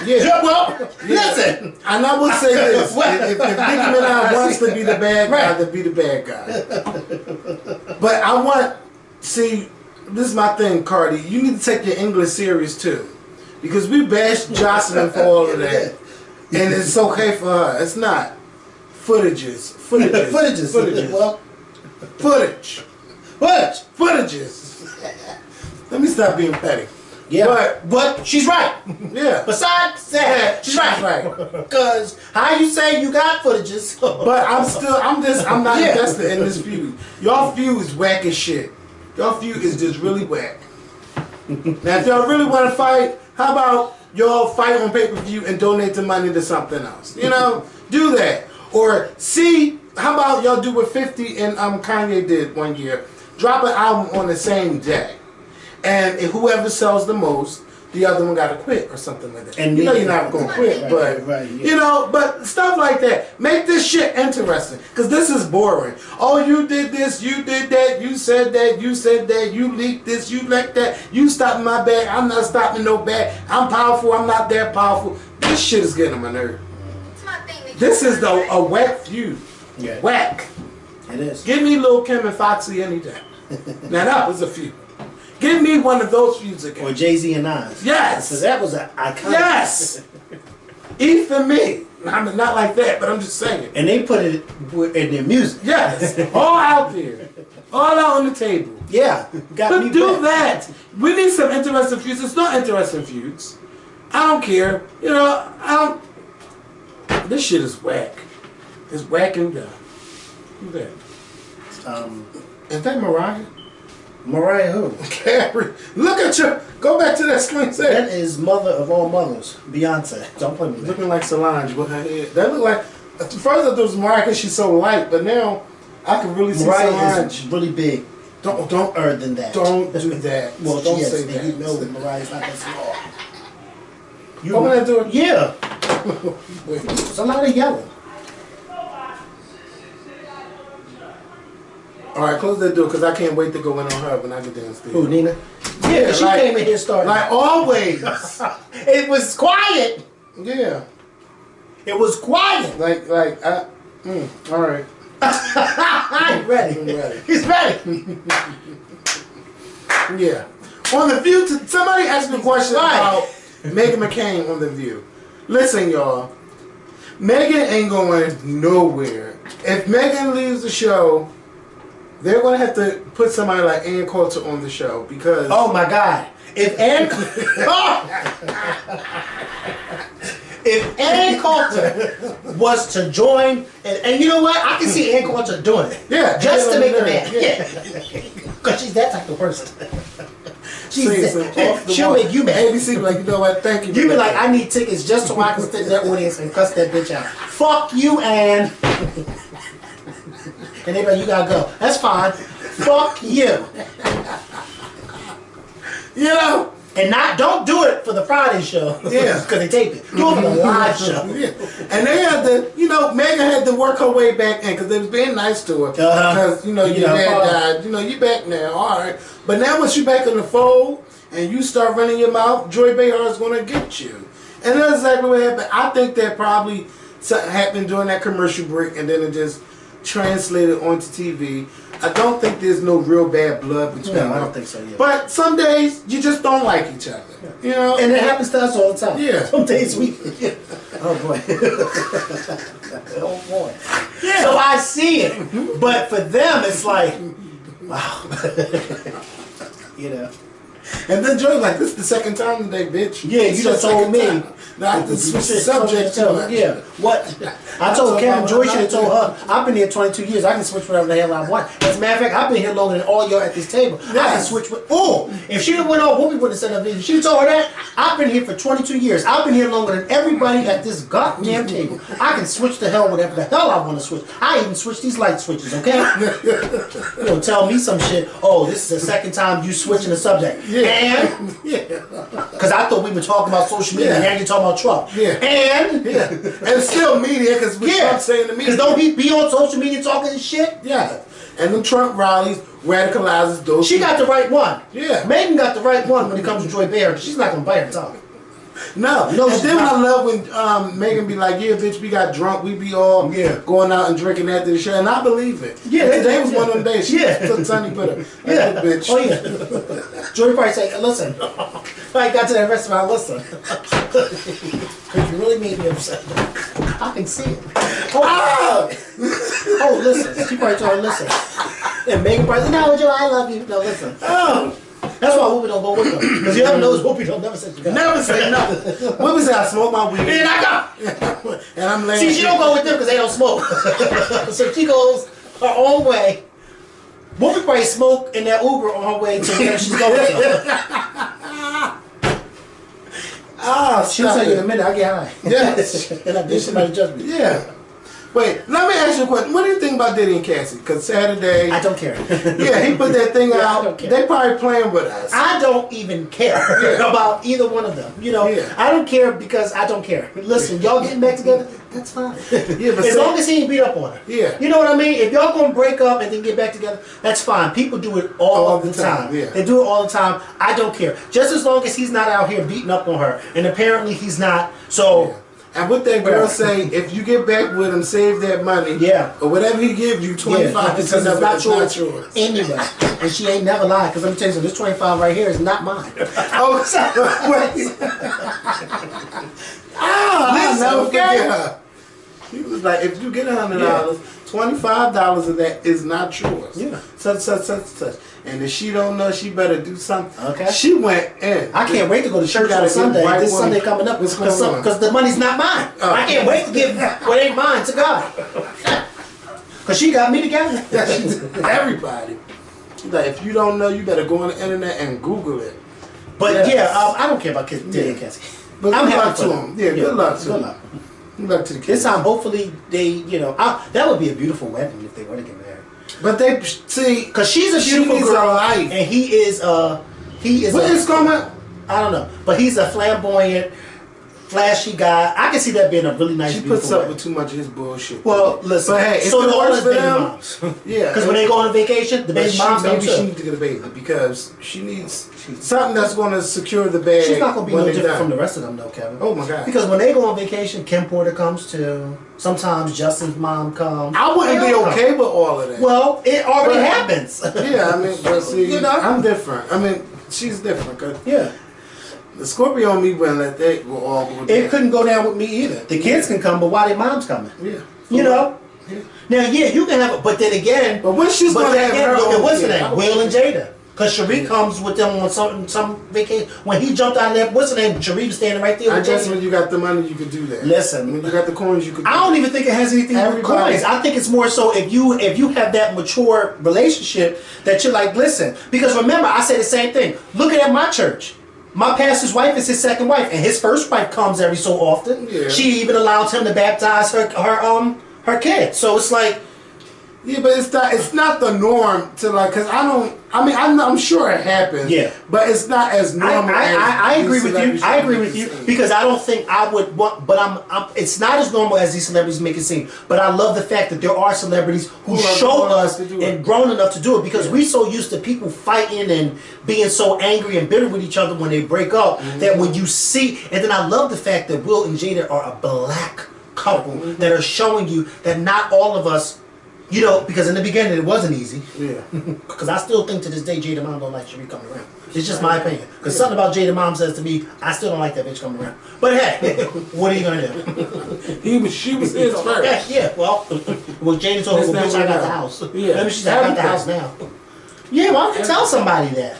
B: listen.
A: And I will say this: if Nicki Minaj wants to be the bad guy, then be the bad guy. But I want, see, this is my thing, Cardi. You need to take your English serious too, Because we bash Jocelyn for all of that. And it's okay for her. It's not. Footages.
B: Well,
A: footages. Let me stop being petty.
B: Yeah, but she's right.
A: Yeah.
B: Besides that, she's right. Because how you say you got footages?
A: But I'm not invested in this feud. Y'all feud is whack as shit. Y'all feud is just really whack. Now, if y'all really want to fight, how about y'all fight on pay-per-view and donate the money to something else? You know, do that. Or see, how about y'all do what 50 and Kanye did one year? Drop an album on the same day. And if whoever sells the most, the other one got to quit or something like that. And you know you're not going to quit, but you know, but stuff like that. Make this shit interesting, because this is boring. Oh, you did this, you did that, you said that, you leaked this, you leaked that, you stopped my bag, I'm not stopping no bag, I'm powerful, I'm not that powerful. This shit is getting on my nerve. This is a whack feud.
B: Yeah.
A: Whack.
B: It is.
A: Give me Lil Kim and Foxy any day. Now that was a feud. Give me one of those feuds again.
B: Or Jay-Z and Nas.
A: Yes.
B: Because that was an iconic.
A: Yes. E for me. I'm not like that, but I'm just saying.
B: And they put it in their music.
A: Yes. All out there. All out on the table.
B: Yeah.
A: But do that. We need some interesting feuds. It's not interesting feuds. I don't care. You know, this shit is whack. It's whack and done. Who's that? Is that Mariah?
B: Mariah who?
A: Carrie. Look at you. Go back to that screen.
B: That is mother of all mothers. Beyonce. Don't play with me.
A: Looking like Solange with her head. That look like. At first I thought it was Mariah because she's so light, but now I can really see
B: Mariah
A: Solange.
B: is really big.
A: Don't
B: than that.
A: Don't do that.
B: Well,
A: don't
B: yes,
A: say that.
B: You know that Mariah's not that small.
A: You want to do it?
B: Yeah. It's a lot of yelling.
A: Alright, close that door because I can't wait to go in on her when I get downstairs.
B: Who, Nina? Yeah, she came in here starting.
A: Like always.
B: It was quiet.
A: Yeah.
B: It was quiet.
A: Alright.
B: I'm ready.
A: I'm ready.
B: He's ready.
A: Yeah. On The View, somebody asked me a question about Meghan McCain on The View. Listen, y'all. Meghan ain't going nowhere. If Meghan leaves the show, they're going to have to put somebody like Ann Coulter on the show because...
B: Oh, my God. If Ann Coulter was to join... And you know what? I can see Ann Coulter doing it.
A: Yeah.
B: Just to make the man. Yeah. Because she's that type of person. She'll make you mad.
A: ABC like, you know what? Thank you.
B: You be like, I need tickets just so I can sit in that audience and cuss that bitch out. Fuck you, Ann. And they be like, you gotta go. That's fine. Fuck you.
A: You know?
B: And don't do it for the Friday show.
A: Yeah.
B: Because they tape it. Do it for the live show.
A: Yeah. And they had to, Meghan had to work her way back in because they was being nice to her. Because, your dad died. You back now. All right. But now once you back in the fold and you start running your mouth, Joy Behar is going to get you. And that's exactly what happened. I think that probably something happened during that commercial break and then it just translated onto TV. I don't think there's no real bad blood between them.
B: I don't think so, yeah.
A: But some days, you just don't like each other.
B: Yeah. And it happens to us all the time.
A: Yeah.
B: Some days we... Oh, boy. Oh, boy. Yeah. So I see it. But for them, it's like, wow.
A: And then Joy's like, this is the second time today, bitch.
B: Yeah, you just told me.
A: Now I have to switch the subject too much.
B: Yeah. What? I told Karen, Joy should have told her, I've been here 22 years, I can switch whatever the hell I want. As a matter of fact, I've been here longer than all y'all at this table. Yes. I can switch with, if she went on, what we would have said up there, if she told her that, I've been here for 22 years. I've been here longer than everybody at this goddamn table. I can switch the hell whatever the hell I want to switch. I even switch these light switches, okay? You don't tell me some shit, this is the second time you switching the subject.
A: Yeah.
B: And, because I thought we were talking about social media, and now you're talking about Trump.
A: Yeah. And still media, because we Trump saying the media.
B: Because don't he be on social media talking shit?
A: Yeah. And them Trump rallies radicalizes those.
B: She got the right one.
A: Yeah.
B: Meghan got the right one when it comes to Joy Behar. She's not going to bite her tongue.
A: No. And then I love when Megan be like, yeah, bitch, we got drunk. We be all going out and drinking after the show. And I believe it.
B: Yeah.
A: Today was one of them days. She took Sonny put her.
B: Yeah.
A: Bitch.
B: Oh, yeah. Joey probably say, listen. I got to that restaurant, listen. Because you really made me upset. I can see it. Oh, listen. She probably told her, listen. And Megan probably said, no, Joe, I love you. No, listen.
A: Oh.
B: That's why Whoopi don't go with them. Because you ever knows Whoopi don't never say she got
A: Never say nothing. Whoopi said I smoke my weed.
B: And I got.
A: And I'm laying.
B: See, she don't go with them because they don't smoke. So she goes her own way. Whoopi probably smoke in that Uber on her way to where she's going. She'll tell you in a minute. I get high.
A: Yes.
B: And I did somebody judge me.
A: Yeah. Wait, let me ask you a question. What do you think about Diddy and Cassie? Because Saturday...
B: I don't care.
A: Yeah, he put that thing out.
B: I don't care.
A: They probably playing with us.
B: I don't even care about either one of them. You know, I don't care because I don't care. Listen, y'all getting back together, that's fine.
A: Yeah, but
B: as long as he ain't beat up on her.
A: Yeah.
B: You know what I mean? If y'all gonna break up and then get back together, that's fine. People do it all the time.
A: Yeah.
B: They do it all the time. I don't care. Just as long as he's not out here beating up on her. And apparently he's not. So...
A: Yeah. And what that girl say, if you get back with him, save that money.
B: Yeah.
A: Or whatever he gives you, 25%
B: because
A: of
B: it's not
A: yours.
B: yours. Anyway. And she ain't never lied. Because let me tell you something, this 25 right here is not mine.
A: Oh, wait. I'll never forget her. He was like, if you get $100, $25 of that is not yours.
B: Yeah.
A: Such. And if she don't know, she better do something.
B: Okay.
A: She went in.
B: I can't wait to go to church on Sunday. This Sunday coming up because the money's not mine. I can't wait to give what ain't mine to God. Because she got me together.
A: Everybody. She's like, if you don't know, you better go on the internet and Google it.
B: But I don't care about Diddy and Cassie.
A: But I'm happy to them. Yeah, good luck to them. Good luck to the kids.
B: This time, hopefully, they, that would be a beautiful wedding if they were to get married.
A: But they see,
B: because she's a beautiful girl,
A: life.
B: and he is. What
A: is coming?
B: I don't know, but he's a flamboyant, flashy guy. I can see that being a really nice.
A: She puts up with too much of his bullshit.
B: Well, listen.
A: But hey,
B: so do all his baby
A: them,
B: moms.
A: Yeah,
B: because when they go on vacation, the baby moms
A: maybe she needs to get a baby because she needs something that's going to secure the bag.
B: She's not going to be no different from the rest of them, though, Kevin.
A: Oh my God!
B: Because when they go on vacation, Kim Porter comes too. Sometimes Justin's mom comes.
A: I wouldn't be okay with all of that.
B: Well, it already happens.
A: Yeah, I mean, but see, I'm different. I mean, she's different.
B: Yeah.
A: The Skorpion me wouldn't let that go all go down.
B: It couldn't go down with me either. The kids can come, but why their mom's coming?
A: Yeah.
B: You know?
A: Yeah.
B: Now, you can have it, but then again...
A: But when she's going to have her own...
B: What's her name? Will and Jada. Because Sheree comes with them on some vacation. When he jumped out of there, what's her name? Sheree was standing right there with
A: I guess when you got the money, you could do that.
B: Listen.
A: When you got the coins, you could do
B: I don't even think it has anything to do with coins. I think it's more so if you have that mature relationship that you're like, listen. Because remember, I say the same thing. Look at my church. My pastor's wife is his second wife, and his first wife comes every so often. Yeah. She even allows him to baptize her kid. So it's like,
A: yeah, but it's not the norm to like, cause I'm sure it happens.
B: Yeah,
A: but it's not as normal.
B: I agree with you. I agree with you because I don't think I would want, but it's not as normal as these celebrities make it seem. But I love the fact that there are celebrities who show us and grown enough to do it because we so used to people fighting and being so angry and bitter with each other when they break up that when you see, and then I love the fact that Will and Jada are a black couple that are showing you that not all of us. You know, because in the beginning it wasn't easy. Yeah. Because I still think to this day Jada Mom don't like Sheree coming around. It's just my opinion. Because something about Jada Mom says to me, I still don't like that bitch coming around. But hey, what are you gonna do?
A: She was his first.
B: Yeah. Well, Jada told her, well, bitch, I got the house. Yeah. Let me see, I got the house now. Yeah, well, I can tell somebody that.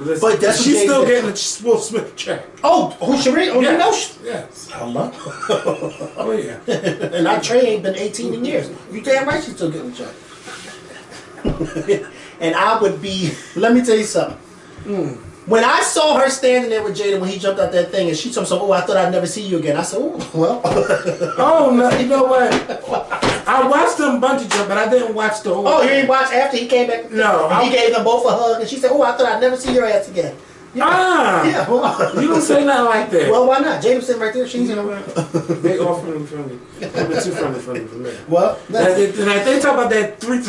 A: Listen, but that's she's still getting a Will Smith check.
B: Oh, who Sheree? Oh, yes.
A: You know? Yes.
B: Hello.
A: Oh yeah.
B: And our Trey ain't been 18 in years. You damn right she's still getting a check. And I would be. Let me tell you something. When I saw her standing there with Jada when he jumped out that thing, and she told me, "Oh, I thought I'd never see you again." I said, "Oh, well."
A: Oh no! You know what? I watched them bungee jump, but I didn't watch the whole.
B: Oh, you didn't watch after he came back?
A: No.
B: He gave them both a hug, and she said, "Oh, I thought I'd never see your ass again."
A: Yeah.
B: Yeah. Well,
A: you don't say nothing like that.
B: Well, why not? Jada's sitting right there. She's in around.
A: They all friendly. A little bit too friendly for me.
B: Well,
A: if they talk about that three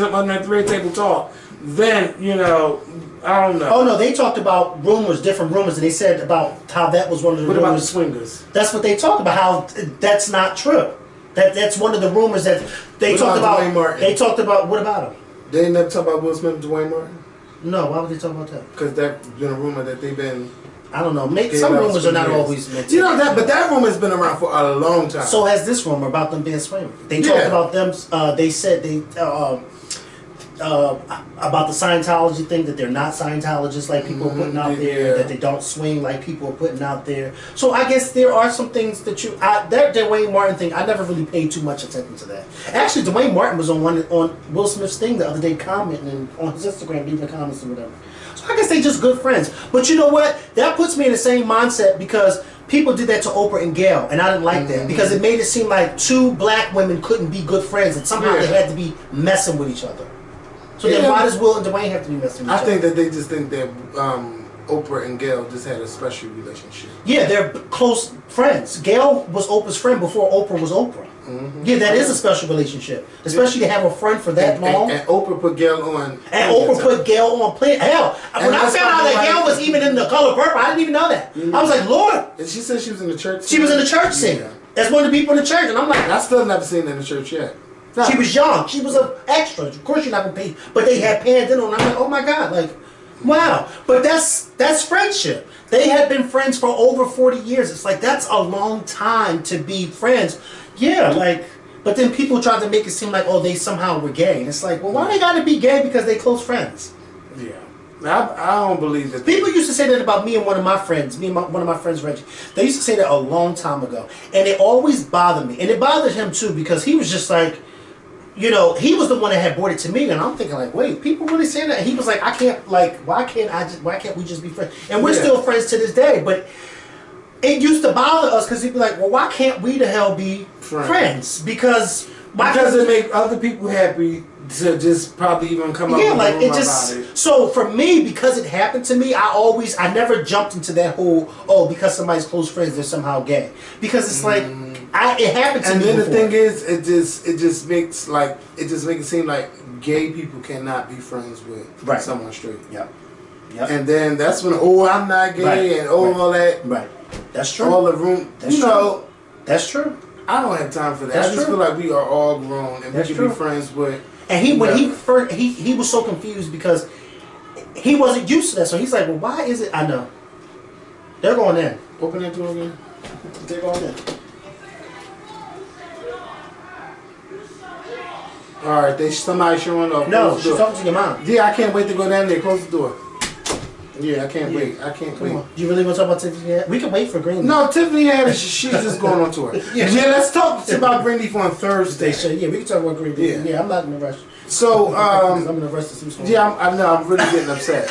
A: table talk, then I don't know.
B: Oh no, they talked about rumors, different rumors, and they said about how that was one of the rumors.
A: What about the swingers?
B: That's what they talked about. How that's not true. That's one of the rumors that they talked about.
A: Dwayne Martin?
B: They talked about. What about him?
A: They ain't never talk about Will Smith and Dwayne Martin.
B: No, why would they talk about that?
A: Because that's been a rumor that they've been.
B: I don't know. Some rumors are not always meant to.
A: You know that, but that rumor's been around for a long time.
B: So has this rumor about them being swingers. They talked about them. They said they about the Scientology thing, that they're not Scientologists like people are putting out there, that they don't swing like people are putting out there. So I guess there are some things that that Dwayne Martin thing, I never really paid too much attention to that. Actually, Dwayne Martin was on Will Smith's thing the other day, commenting on his Instagram, leaving comments or whatever. So I guess they just good friends. But you know what? That puts me in the same mindset because people did that to Oprah and Gayle, and I didn't like that because it made it seem like two black women couldn't be good friends, and somehow they had to be messing with each other. So then why does Will and Dwayne have to be messing with each other?
A: I think that they just think that Oprah and Gayle just had a special relationship.
B: Yeah, they're close friends. Gayle was Oprah's friend before Oprah was Oprah. Yeah, that is a special relationship. Especially to have a friend for that long.
A: And Oprah put Gayle on.
B: And Oprah put Gayle on play. Hell, when I found out that Gayle was even in The Color Purple, I didn't even know that. I was like, Lord.
A: And she said she was in the church.
B: She was in the church singing. That's one of the people in the church. And I'm like,
A: I still never seen her in the church yet. No.
B: She was young. She was an extra. Of course you're not going to pay. But they had panned in on. I'm like, oh my God. Like, wow. But that's friendship. They had been friends for over 40 years. It's like, that's a long time to be friends. Yeah, like, but then people tried to make it seem like, oh, they somehow were gay. And it's like, well, why they got to be gay because they close friends?
A: Yeah. I don't believe that.
B: People used to say that about me and one of my friends, one of my friends, Reggie. They used to say that a long time ago. And it always bothered me. And it bothered him too because he was just like, you know, he was the one that had brought it to me, and I'm thinking like, wait, people really say that? And he was like, I can't, like, why can't we just be friends? And we're still friends to this day, but it used to bother us because he'd be like, well, why can't we the hell be friends? Because
A: it make other people happy to just probably even come up with
B: like
A: a
B: it just about it. So for me, because it happened to me, I never jumped into that whole, oh, because somebody's close friends, they're somehow gay. Because it's like it happened to me.
A: And then
B: before.
A: the thing is, it just makes it seem like gay people cannot be friends with someone straight.
B: Yep.
A: And then that's when I'm not gay and all that.
B: Right. That's true.
A: All the room.
B: That's true. That's true.
A: I don't have time for that. I just feel like we are all grown and we can be friends with.
B: And he was so confused because he wasn't used to that. So he's like, well, why is it? I know. They're going in.
A: Open that door again.
B: They're going in.
A: All right, somebody showing up.
B: No, she's talking to your mom.
A: Yeah, I can't wait to go down there. Close the door. Yeah, I can't wait. I can't wait.
B: You really want to talk about Tiffany? We can wait for Green Leaf.
A: No, Tiffany she's just going on tour. Let's talk about Green Leaf on Thursday.
B: Yeah, we can talk about Green Leaf. Yeah, I'm not in a rush.
A: So,
B: I'm in a rush to see something.
A: Yeah, I know. I'm really getting upset.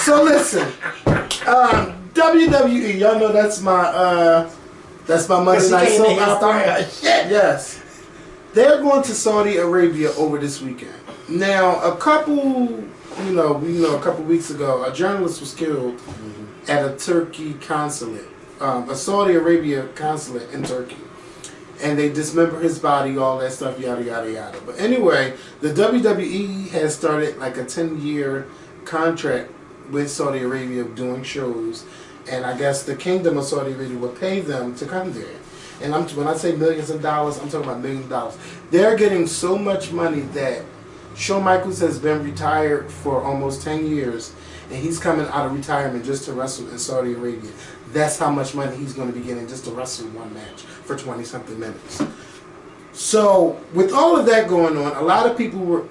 A: So listen, WWE. Y'all know that's my Monday night soap opera. Yes, they're going to Saudi Arabia over this weekend. Now, a couple weeks ago, a journalist was killed at a Turkey consulate, a Saudi Arabia consulate in Turkey. And they dismember his body, all that stuff, yada, yada, yada. But anyway, the WWE has started like a 10-year contract with Saudi Arabia doing shows. And I guess the Kingdom of Saudi Arabia will pay them to come there. And when I say millions of dollars, I'm talking about millions of dollars. They're getting so much money that Shawn Michaels has been retired for almost 10 years, and he's coming out of retirement just to wrestle in Saudi Arabia. That's how much money he's going to be getting just to wrestle one match for 20-something minutes. So, with all of that going on, a lot of people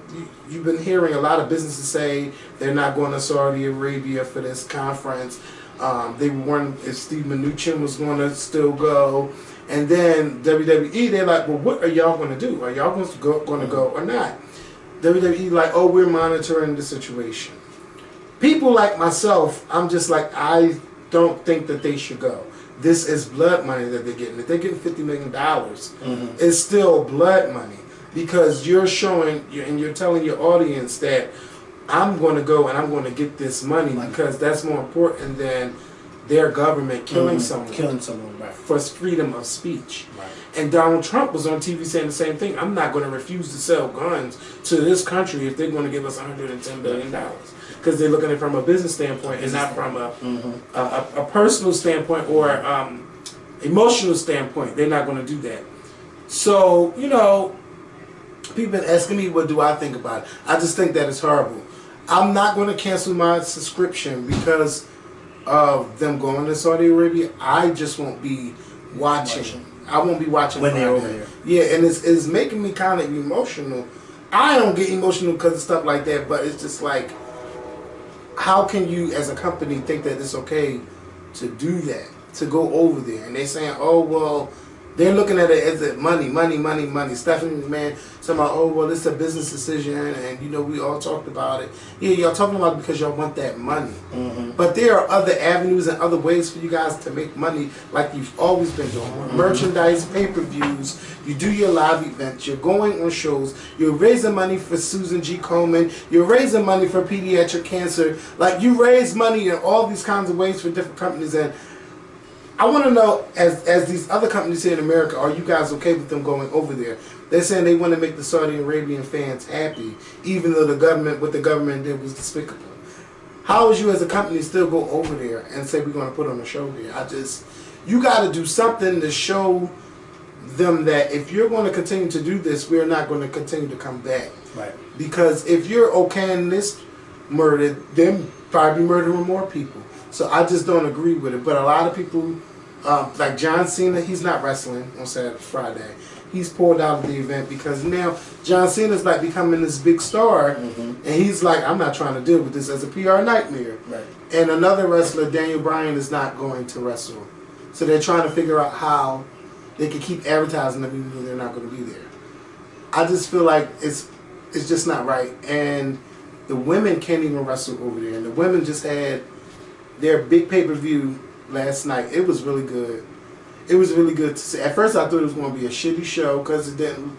A: you've been hearing a lot of businesses say they're not going to Saudi Arabia for this conference. They were wondering if Steve Mnuchin was going to still go. And then WWE, they're like, well, what are y'all going to do? Are y'all going to go or not? WWE like, oh, we're monitoring the situation. People like myself, I'm just like, I don't think that they should go. This is blood money that they're getting. If they're getting $50 million, it's still blood money because you're showing and you're telling your audience that I'm going to go and I'm going to get this money because that's more important than their government killing someone.
B: Right.
A: For freedom of speech.
B: Right.
A: And Donald Trump was on TV saying the same thing. I'm not going to refuse to sell guns to this country if they're going to give us $110 billion. because they're looking at it from a business standpoint and not from a personal standpoint or emotional standpoint. They're not going to do that. So, you know, people been asking me what do I think about it. I just think that it's horrible. I'm not going to cancel my subscription because of them going to Saudi Arabia. I just won't be watching. I won't be watching
B: when they're over here.
A: Yeah, and it's making me kind of emotional. I don't get emotional because of stuff like that, but it's just like, how can you as a company think that it's okay to do that, to go over there? And they're saying, oh, well, they're looking at it as money. Stephanie McMahon talking about, oh, well, it's a business decision, and, you know, we all talked about it. Yeah, y'all talking about it because y'all want that money. But there are other avenues and other ways for you guys to make money like you've always been doing. Merchandise, pay-per-views, you do your live events, you're going on shows, you're raising money for Susan G. Komen, you're raising money for pediatric cancer. Like, you raise money in all these kinds of ways for different companies, and I want to know, as these other companies here in America, are you guys okay with them going over there? They're saying they want to make the Saudi Arabian fans happy, even though what the government did was despicable. How would you as a company still go over there and say we're going to put on a show here? You got to do something to show them that if you're going to continue to do this, we're not going to continue to come back.
B: Right.
A: Because if you're okaying this murder, then probably murdering more people. So I just don't agree with it. But a lot of people, like John Cena, he's not wrestling on Friday. He's pulled out of the event because now John Cena's like becoming this big star, and he's like, I'm not trying to deal with this as a PR nightmare.
B: Right.
A: And another wrestler, Daniel Bryan, is not going to wrestle. So they're trying to figure out how they can keep advertising them even though they're not going to be there. I just feel like it's just not right. And the women can't even wrestle over there. And the women just had their big pay-per-view last night. It was really good. It was really good to see. At first I thought it was going to be a shitty show because it didn't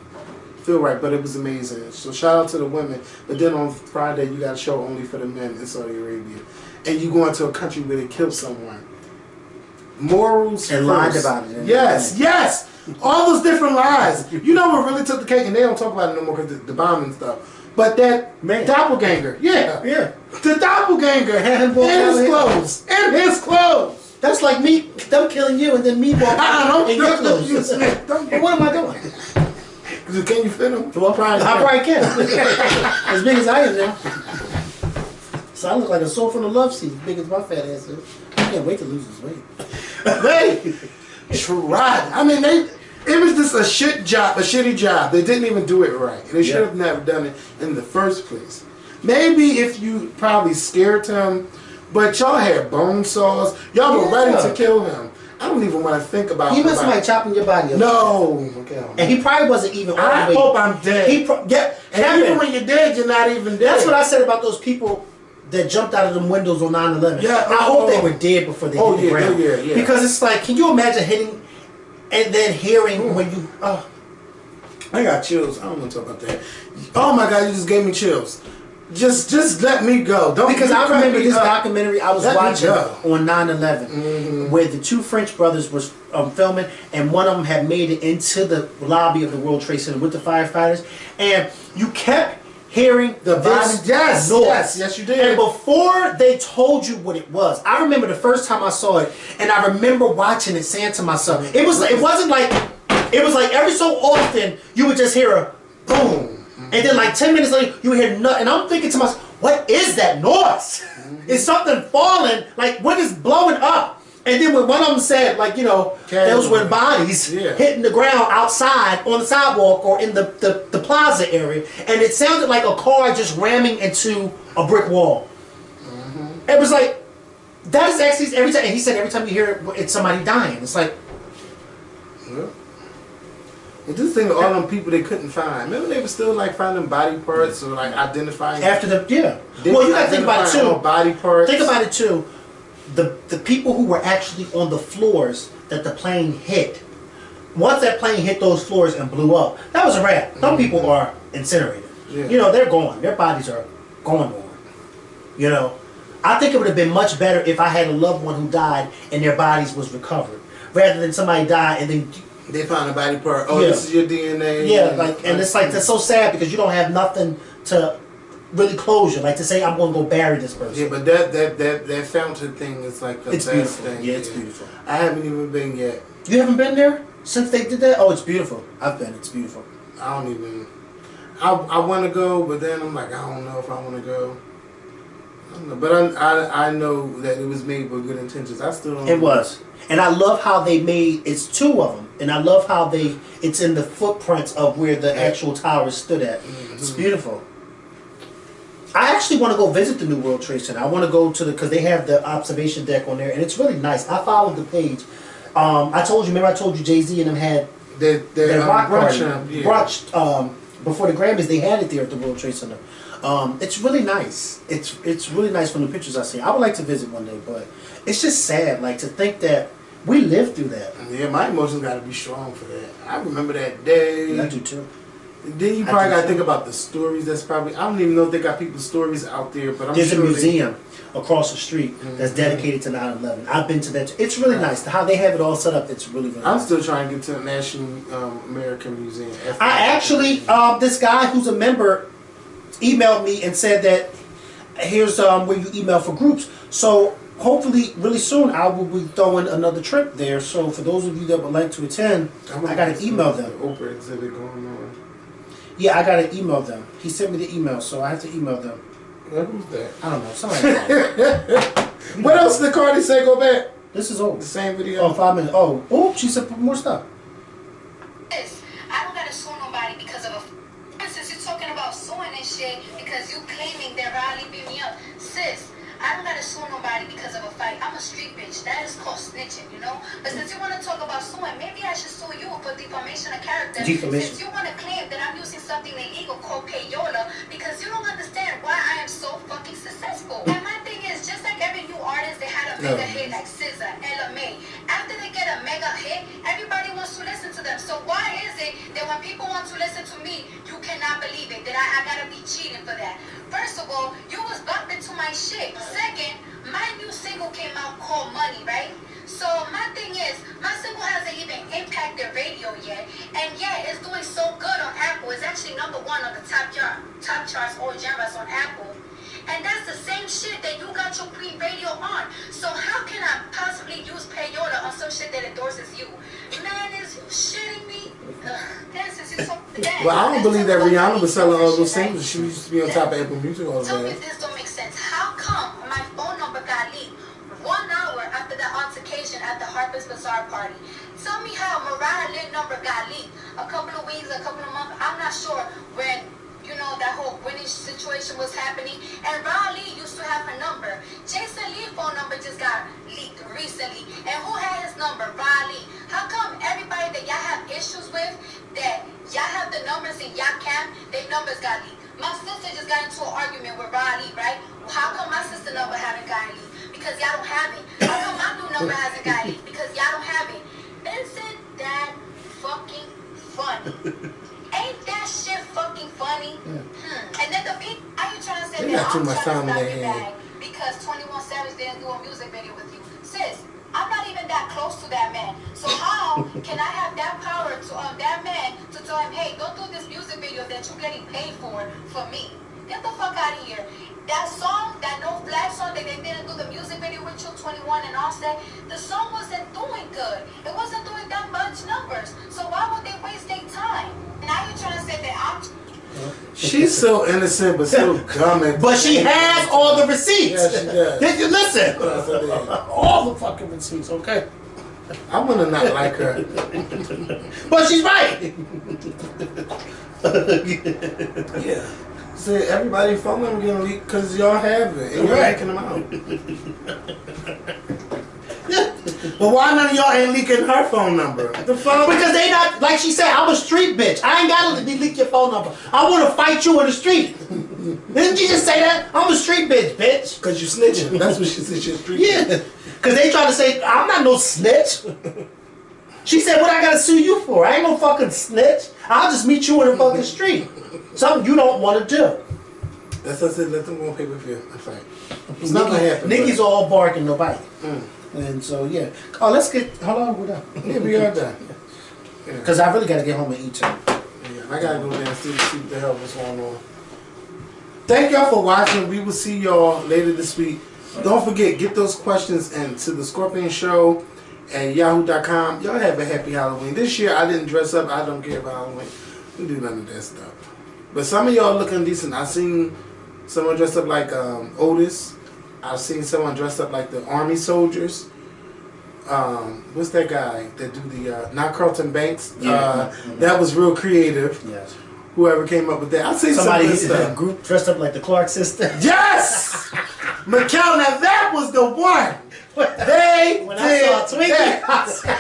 A: feel right, but it was amazing. So shout out to the women. But then on Friday you got a show only for the men in Saudi Arabia. And you go into a country where they kill someone. Morals
B: and lied about it.
A: Yes. All those different lies. You know what really took the cake, and they don't talk about it no more because the bomb and stuff. But that doppelganger, the doppelganger in his clothes.
B: That's like me, them killing you, and then me walking in your clothes. Hey, what am I doing?
A: Can you fit him?
B: Well, I probably can. As big as I am now. So I look like a soul from the love seat, as big as my fat ass is. I can't wait to lose this weight.
A: They tried. I mean, it was just a shitty job. They didn't even do it right. They should have never done it in the first place. Maybe if you probably scared him, but y'all had bone saws. Y'all were ready to kill him. I don't even want to think about it.
B: He must have chopping your body up.
A: No.
B: And he probably wasn't even on
A: I hope I'm dead.
B: And
A: even when you're dead, you're not even dead.
B: That's what I said about those people that jumped out of them windows on 9/11.
A: Yeah,
B: I hope they were dead before they hit the ground.
A: Yeah.
B: Because it's like, can you imagine hitting and then hearing when you...
A: I got chills. I don't want to talk about that. Oh my God, you just gave me chills. Just let me go.
B: Because I remember this documentary I was watching on 9/11 where the two French brothers was filming, and one of them had made it into the lobby of the World Trade Center with the firefighters, and you kept hearing the noise.
A: Yes, you did.
B: And before they told you what it was, I remember the first time I saw it, and I remember watching it, saying to myself, it was like every so often you would just hear a boom. And then like 10 minutes later, you hear nothing. And I'm thinking to myself, what is that noise? Is something falling? Like, what is blowing up? And then when one of them said, like, you know, those were bodies hitting the ground outside on the sidewalk or in the plaza area. And it sounded like a car just ramming into a brick wall. It was like, that is actually every time. And he said every time you hear it, it's somebody dying. It's like...
A: And this thing with all them people they couldn't find. Remember they were still like finding body parts or like identifying
B: after the Well, you gotta think about it too.
A: Body parts.
B: Think about it too. The people who were actually on the floors that the plane hit. Once that plane hit those floors and blew up, that was a wrap. Some people are incinerated. You know, they're gone. Their bodies are gone. You know, I think it would have been much better if I had a loved one who died and their bodies was recovered, rather than somebody died and then.
A: They found a body part. Oh, this is your DNA.
B: Yeah, like, and it's like, that's so sad because you don't have nothing to really closure, like to say I'm gonna go bury this person.
A: Yeah, but that fountain thing is like the best
B: beautiful.
A: thing.
B: Yeah, it's beautiful.
A: I haven't even been yet.
B: You haven't been there since they did that? Oh, it's beautiful. I've been. It's beautiful.
A: I don't even. I want to go, but then I'm like, I don't know if I want to go. I don't know, but I know that it was made with good intentions. I still don't.
B: It was, and I love how they made. It's 2 of them, and I love how it's in the footprints of where the actual tower stood at. Mm-hmm. It's beautiful. I actually want to go visit the New World Trade Center. I want to go to because they have the observation deck on there, and it's really nice. I followed the page. I told you. Remember, I told you Jay-Z and them had their rock brunch before the Grammys. They had it there at the World Trade Center. It's really nice. It's really nice from the pictures I see. I would like to visit one day, but it's just sad, like to think that we lived through that.
A: Yeah, my emotions got to be strong for that. I remember that day.
B: Yeah, I do too.
A: Then you probably got to think about the stories. That's probably I don't even know if they got people's stories out there, but
B: there's a museum across the street that's dedicated to 9/11. I've been to that. It's really nice how they have it all set up. It's really nice.
A: I'm still trying to get to the National American Museum.
B: I actually this guy who's a member emailed me and said that here's where you email for groups. So hopefully really soon I will be throwing another trip there. So for those of you that would like to attend, I got to email them.
A: The Oprah exhibit going on.
B: Yeah, I got to email them. He sent me the email, so I have to email them.
A: Who's that?
B: I don't know. Somebody.
A: What else did Cardi say? Go back.
B: This is old.
A: The same video.
B: Oh, 5 minutes. Oh, she said more stuff.
C: I don't gotta sue nobody because of since you're talking about suing and shit because you claiming that Riley beat me up. Sis, I don't gotta sue nobody because of a fight. I'm a street bitch. That is called snitching, you know? But since you want to talk about suing, maybe I should sue you for defamation of character. Since you want to claim that I'm using something illegal called payola because you don't understand why I am so fucking successful. And my thing is, just like every new artist, they had a mega hit like SZA, Ella May. After they get a mega hit, everybody wants to listen to them. So why is it that when people want to listen to me, you cannot believe it, that I gotta be cheating for that? First of all, you was bumping to my shit. Second, my new single came out called Money, right? So my thing is, my single hasn't even impacted radio yet, and yet it's doing so good on Apple. It's actually #1 on the top charts, all genres on Apple. And that's the same shit that you got your pre-radio on. So how can I possibly use payola on some shit that endorses you? Man, is you shitting me?
A: Well, I don't believe that Rihanna was selling all those singles. She used to be on top of Apple Music all the
C: time. Tell
A: time.
C: me this don't make sense. How come my phone number got leaked 1 hour after the altercation at the Harper's Bazaar party? Tell me how Mariah Lynn number got leaked. A couple of weeks, a couple of months, I'm not sure when, you know, that whole British situation was happening. And Ron Lee used to have her number. Jason Lee's phone number just got leaked recently. And who had his number? Ron Lee. How come everybody that y'all have issues with, that y'all have the numbers in y'all camp, their numbers got leaked? My sister just got into an argument with Ron Lee, right? Well, how come my sister number haven't gotten leaked? Because y'all don't have it. How come my new number hasn't gotten leaked? Because y'all don't have it. Isn't that fucking funny? Ain't that shit fucking funny? And then the people, are you trying to say that I'm trying to stop your bag because 21 Savage didn't do a music video with you? Sis, I'm not even that close to that man. So how can I have that power to that man to tell him, hey, don't do this music video that you're getting paid for me? Get the fuck out of here. That song, that No Flag song that they didn't do the music video with you, 21 and Offset, the song wasn't doing good. It wasn't doing that much numbers. So why would they waste their time? Now you're trying to say that I'm...
A: She's so innocent but so dumb.
B: But she has all the receipts.
A: Yeah, she does.
B: Did you listen? All the fucking receipts, okay?
A: I'm gonna not like her.
B: But she's right.
A: Yeah. See, everybody phone number getting leaked because y'all have it and you're leaking them out. But why none of y'all ain't leaking her phone number? The phone?
B: Because they not, like she said, I'm a street bitch. I ain't gotta leak your phone number. I wanna fight you in the street. Didn't you just say that? I'm a street bitch.
A: Because you snitching. That's what she said, she's a street
B: bitch. Because they try to say, I'm not no snitch. She said, what I gotta sue you for? I ain't no fucking snitch. I'll just meet you in the fucking street. Something you don't want to do.
A: That's what I said, let them go on pay-per-view. That's right. It's not gonna happen.
B: Nicki's all barking, no bite. And so, yeah. Oh, let's get, hold on, we're done.
A: Yeah, we are done.
B: Because I really got to get home and eat too.
A: Yeah, I got to go down and see what the hell was going on. Thank y'all for watching. We will see y'all later this week. Don't forget, get those questions into the Skorpion Show and yahoo.com. Y'all have a happy Halloween. This year, I didn't dress up. I don't care about Halloween. We do none of that stuff. But some of y'all looking decent. I seen someone dressed up like Otis. I've seen someone dressed up like the Army soldiers. What's that guy that do the not Carlton Banks? That was real creative.
B: Yes.
A: Whoever came up with that. I seen
B: somebody
A: some good stuff.
B: A group dressed up like the Clark sisters.
A: Yes, McCall. Now that was the one. They
B: when
A: did
B: I saw
A: that.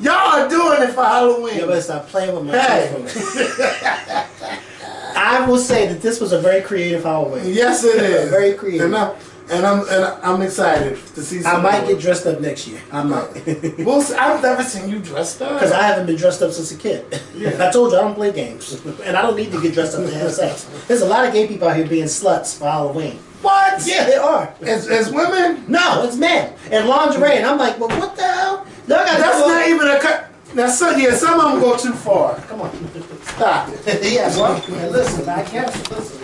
A: Y'all are doing it for Halloween.
B: You better stop playing with my children. I will say that this was a very creative Halloween.
A: Yes, it is.
B: Very creative.
A: And I'm excited to see.
B: I might get dressed up next year. I might.
A: Well, I've never seen you dressed up.
B: Because I haven't been dressed up since a kid. Yeah. I told you I don't play games, and I don't need to get dressed up to have sex. There's a lot of gay people out here being sluts for Halloween.
A: What?
B: Yeah, they are.
A: As women?
B: No, it's men and lingerie, and I'm like, well, what the hell?
A: That's not even a cut. Now, some of them go too far.
B: Come on,
A: stop it.
B: Yeah, well, listen, I guess. Listen.